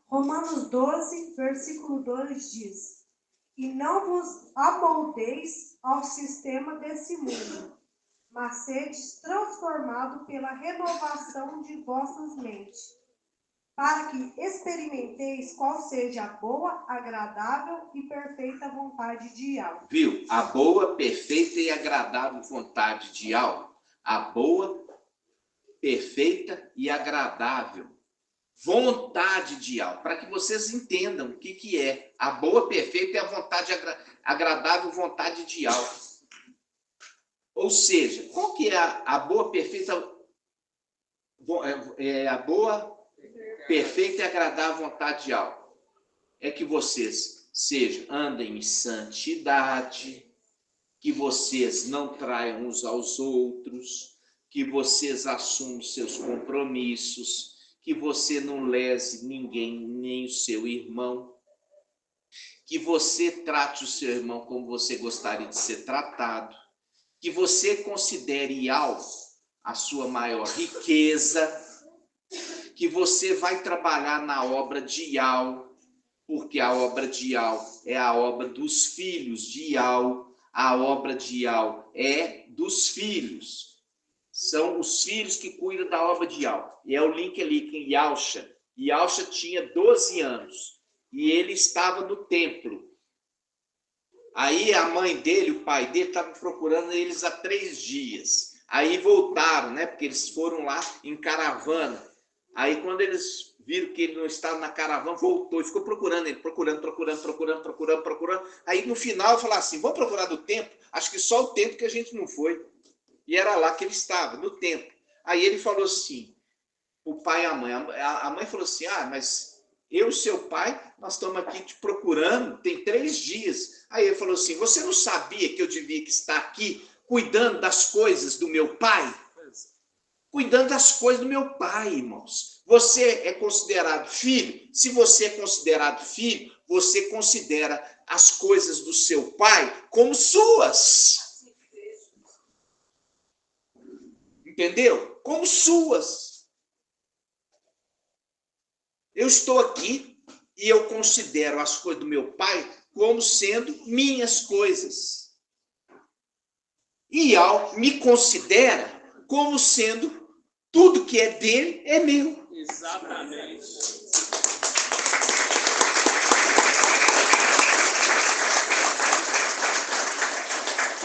Romanos 12, versículo 2 diz, e não vos amoldeis ao sistema desse mundo, mas sedes transformado pela renovação de vossas mentes, para que experimenteis qual seja a boa, agradável e perfeita vontade de Yahweh. Viu? A boa, perfeita e agradável vontade de Yahweh. A boa, perfeita e agradável vontade de Yahweh. Para que vocês entendam o que é a boa, perfeita e a vontade agradável vontade de Yahweh. Ou seja, qual que é a boa, perfeita a boa, perfeita e agradável vontade de Yahweh é que vocês andem em santidade, que vocês não traiam uns aos outros, que vocês assumam seus compromissos, que você não lese ninguém, nem o seu irmão, que você trate o seu irmão como você gostaria de ser tratado, que você considere Yahweh a sua maior riqueza, que você vai trabalhar na obra de Yahweh, porque a obra de Yahweh é a obra dos filhos de Yahweh, a obra de Yahweh é dos filhos. São os filhos que cuidam da obra de Yahweh. E é o link ali com Yahusha. Yahusha tinha 12 anos e ele estava no templo. Aí a mãe dele, o pai dele, estava procurando eles há 3 dias. Aí voltaram, né? Porque eles foram lá em caravana. Aí quando eles viram que ele não estava na caravana, voltou e ficou procurando ele, procurando. Aí no final falaram assim, vamos procurar do templo? Acho que só o templo que a gente não foi. E era lá que ele estava, no templo. Aí ele falou assim, o pai e a mãe. A mãe falou assim, mas eu e seu pai, nós estamos aqui te procurando, tem 3 dias. Aí ele falou assim, você não sabia que eu devia estar aqui cuidando das coisas do meu pai? Cuidando das coisas do meu pai, irmãos. Você é considerado filho? Se você é considerado filho, você considera as coisas do seu pai como suas. Entendeu? Como suas. Eu estou aqui e eu considero as coisas do meu pai como sendo minhas coisas. E ao me considera como sendo tudo que é dele é meu. Exatamente.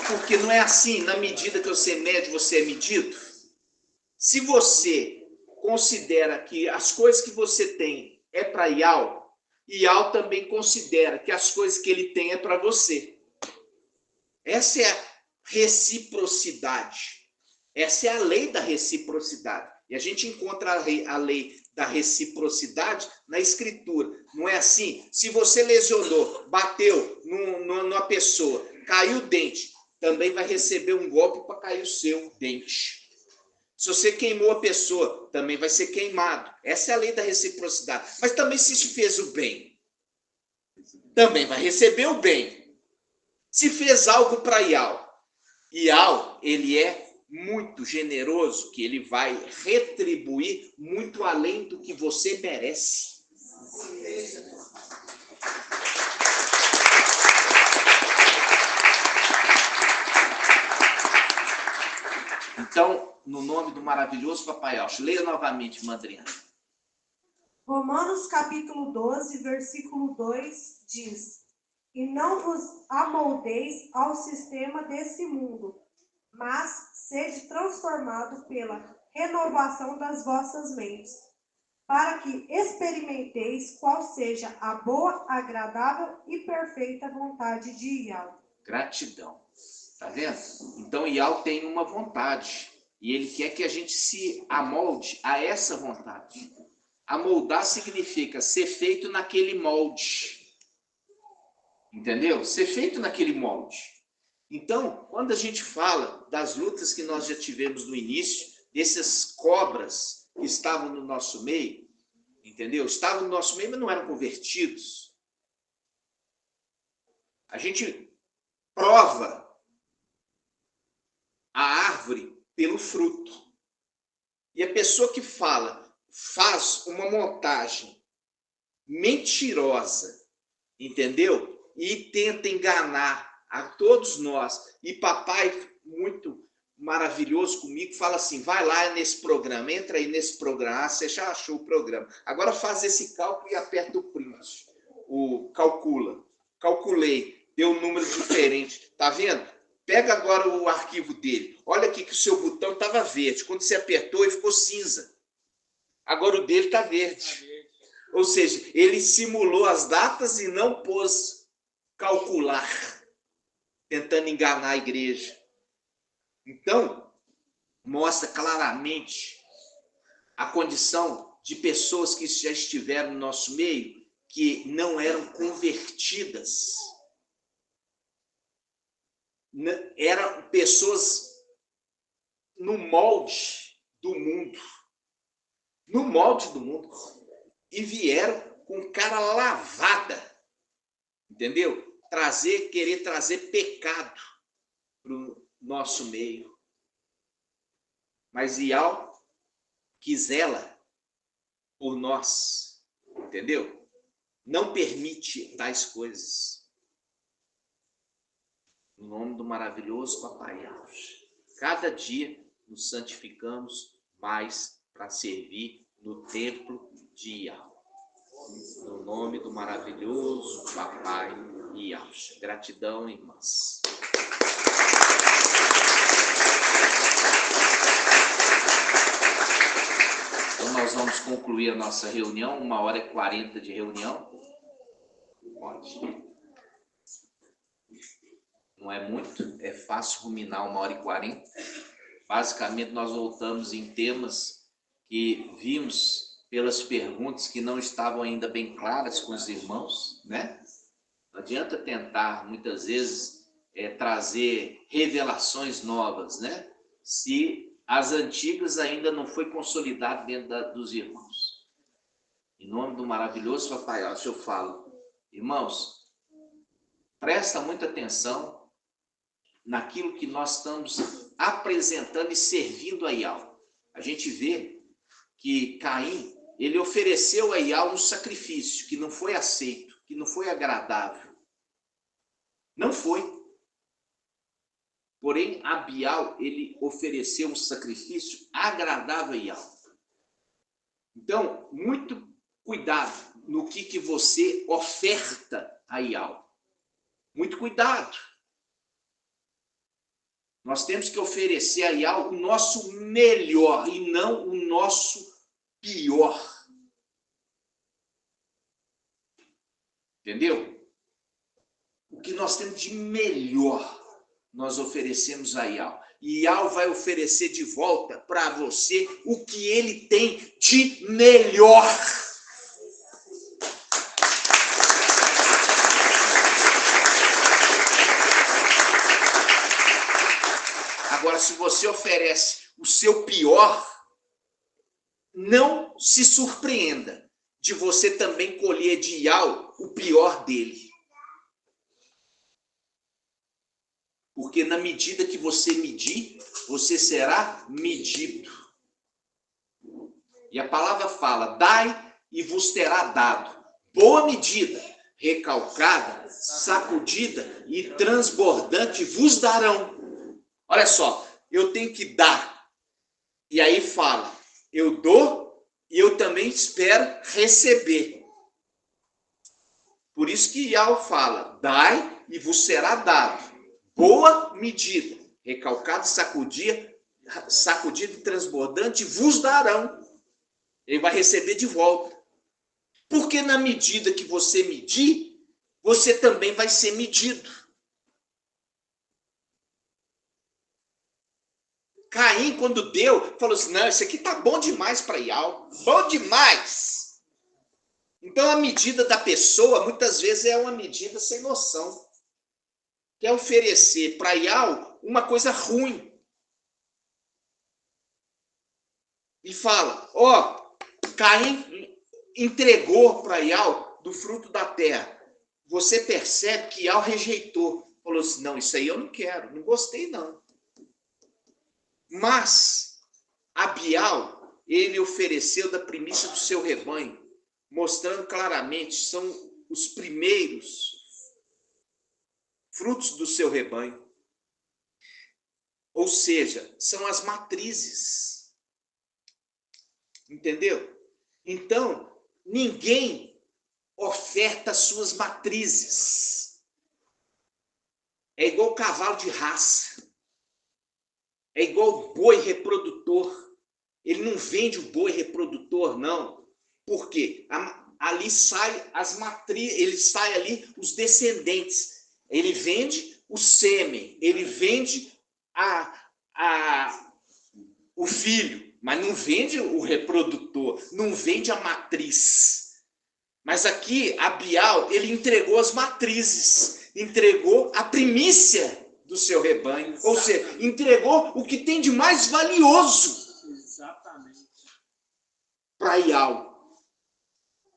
Porque não é assim, na medida que você mede, você é medido. Se você considera que as coisas que você tem é para Yahweh, Yahweh também considera que as coisas que ele tem é para você. Essa é a reciprocidade. Essa é a lei da reciprocidade. E a gente encontra a lei da reciprocidade na Escritura. Não é assim? Se você lesionou, bateu numa pessoa, caiu o dente, também vai receber um golpe para cair o seu dente. Se você queimou a pessoa, também vai ser queimado. Essa é a lei da reciprocidade. Mas também se te fez o bem, também vai receber o bem. Se fez algo para Yahweh, ele é muito generoso, que ele vai retribuir muito além do que você merece. Então, no nome do maravilhoso Papai Alcho, leia novamente, Madrinha. Romanos capítulo 12, versículo 2 diz: E não vos amoldeis ao sistema desse mundo, mas sede transformado pela renovação das vossas mentes, para que experimenteis qual seja a boa, agradável e perfeita vontade de Yahweh. Gratidão. Tá vendo? Então, Yahweh tem uma vontade. E ele quer que a gente se amolde a essa vontade. Amoldar significa ser feito naquele molde. Entendeu? Ser feito naquele molde. Então, quando a gente fala das lutas que nós já tivemos no início, dessas cobras que estavam no nosso meio, entendeu? Estavam no nosso meio, mas não eram convertidos. A gente prova a árvore pelo fruto. E a pessoa que faz uma montagem mentirosa, entendeu? E tenta enganar a todos nós. E papai, muito maravilhoso comigo, fala assim, vai lá nesse programa, entra aí nesse programa, você já achou o programa. Agora faz esse cálculo e aperta o print. Calculei, deu um número diferente. Tá vendo? Pega agora o arquivo dele. Olha aqui que o seu botão estava verde. Quando você apertou, ele ficou cinza. Agora o dele está verde. Ou seja, ele simulou as datas e não pôs calcular, tentando enganar a igreja. Então, mostra claramente a condição de pessoas que já estiveram no nosso meio, que não eram convertidas. Eram pessoas no molde do mundo. No molde do mundo. E vieram com cara lavada. Entendeu? Querer trazer pecado para o nosso meio. Mas Ial quis ela por nós. Entendeu? Não permite tais coisas. No nome do maravilhoso Papai Ial. Cada dia nos santificamos mais para servir no templo de Ial. No nome do maravilhoso Papai Ial. Gratidão, irmãs. Então, nós vamos concluir a nossa reunião, 1h40 de reunião. Pode. Não é muito, é fácil ruminar 1h40. Basicamente, nós voltamos em temas que vimos pelas perguntas que não estavam ainda bem claras com os irmãos, né? Não adianta tentar, muitas vezes, trazer revelações novas, né? Se as antigas ainda não foi consolidado dentro dos irmãos. Em nome do maravilhoso Papai Ial, eu falo, irmãos, presta muita atenção naquilo que nós estamos apresentando e servindo a Ial. A gente vê que Caim, ele ofereceu a Ial um sacrifício que não foi aceito, que não foi agradável. Não foi. Porém, Abial, ele ofereceu um sacrifício agradável a Ial. Então, muito cuidado no que você oferta a Ial. Muito cuidado. Nós temos que oferecer a Ial o nosso melhor e não o nosso pior. Entendeu? O que nós temos de melhor, nós oferecemos a Ial. E Ial vai oferecer de volta para você o que ele tem de melhor. Agora, se você oferece o seu pior, não se surpreenda de você também colher de Ial o pior dele. Porque na medida que você medir, você será medido. E a palavra fala, dai e vos terá dado. Boa medida, recalcada, sacudida e transbordante vos darão. Olha só, eu tenho que dar. E aí fala, eu dou e eu também espero receber. Por isso que Ial fala, dai e vos será dado. Boa medida, recalcada, sacudida e transbordante, vos darão. Ele vai receber de volta. Porque na medida que você medir, você também vai ser medido. Caim, quando deu, falou assim, não, isso aqui tá bom demais para Ial. Bom demais. Então a medida da pessoa, muitas vezes, é uma medida sem noção. Quer oferecer para Ial uma coisa ruim. E fala, Caim entregou para Ial do fruto da terra. Você percebe que Ial rejeitou. Falou assim, não, isso aí eu não quero, não gostei não. Mas Abial, ele ofereceu da primícia do seu rebanho, mostrando claramente, são os primeiros frutos do seu rebanho. Ou seja, são as matrizes. Entendeu? Então, ninguém oferta suas matrizes. É igual cavalo de raça. É igual boi reprodutor. Ele não vende o boi reprodutor, não. Por quê? Ali sai as matrizes, ele sai ali os descendentes. Ele vende o sêmen, ele vende o filho. mas não vende o reprodutor, não vende a matriz. Mas aqui, Abial, ele entregou as matrizes, entregou a primícia do seu rebanho, ou seja, entregou o que tem de mais valioso. Exatamente. Para Ial.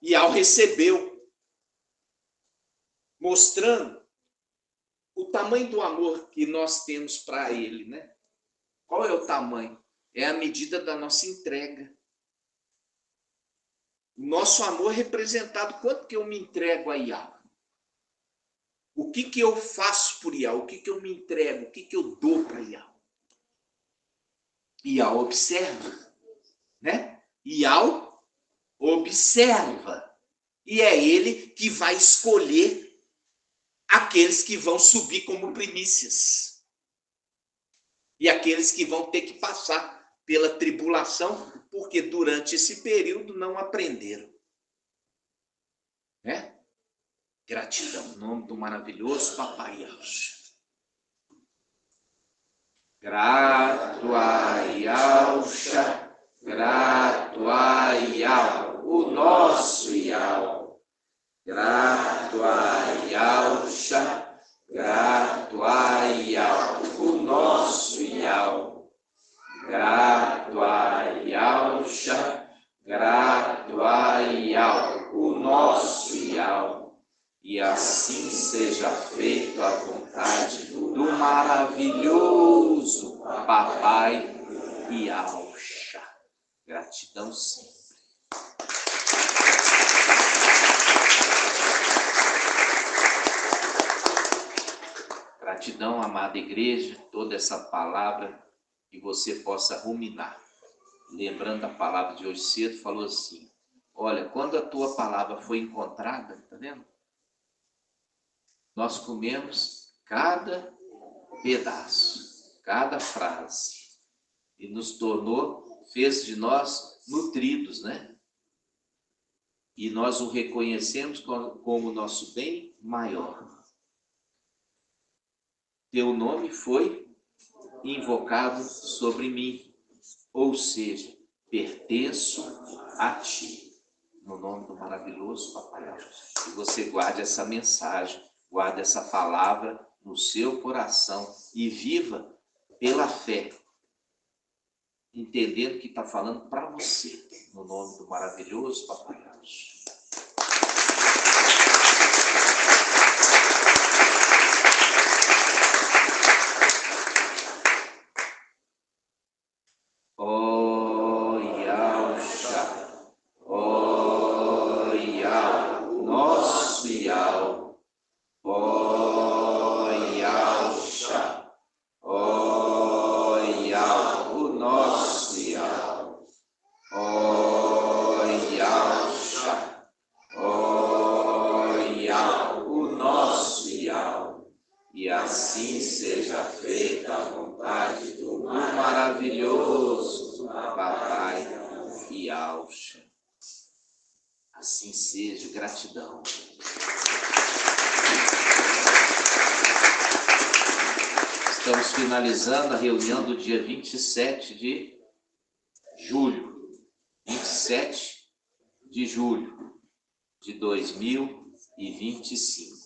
Ial recebeu, mostrando o tamanho do amor que nós temos para ele, né? Qual é o tamanho? É a medida da nossa entrega. O nosso amor representado, quanto que eu me entrego a Ial? O que eu faço por Ial? O que eu me entrego? O que eu dou para Ial? Ial observa, né? Ial observa. E é ele que vai escolher aqueles que vão subir como primícias. E aqueles que vão ter que passar pela tribulação, porque durante esse período não aprenderam. Né? Gratidão, em nome do maravilhoso Papai Yahshua. Grato a Yahshua, grato a Yahweh, o nosso Yahweh. Grato a Yahshua, grato a Yahweh, o nosso Yahweh. Grato a Yahshua, grato a Yahweh, o nosso Yahweh. E assim seja feita a vontade do maravilhoso Papai Yahshua. Gratidão sempre. Gratidão, amada igreja, toda essa palavra que você possa ruminar. Lembrando a palavra de hoje cedo, falou assim, olha, quando a tua palavra foi encontrada, tá vendo? Nós comemos cada pedaço, cada frase, e nos tornou, fez de nós nutridos, né? E nós o reconhecemos como nosso bem maior. Teu nome foi invocado sobre mim, ou seja, pertenço a ti. No nome do maravilhoso Papai Yahshua. Que você guarde essa mensagem, guarde essa palavra no seu coração e viva pela fé, entendendo que está falando para você. No nome do maravilhoso Papai Yahshua. E assim seja feita a vontade do maravilhoso Papai Yahshua. Assim seja, gratidão. Estamos finalizando a reunião do dia 27 de julho. 27 de julho de 2025.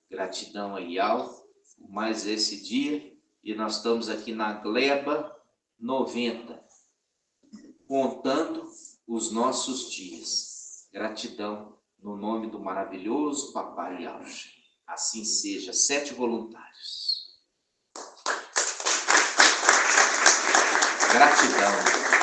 Gratidão a Ial por mais esse dia. E nós estamos aqui na Gleba 90, contando os nossos dias. Gratidão no nome do maravilhoso Papai Yahshua. Assim seja. 7 voluntários. Gratidão.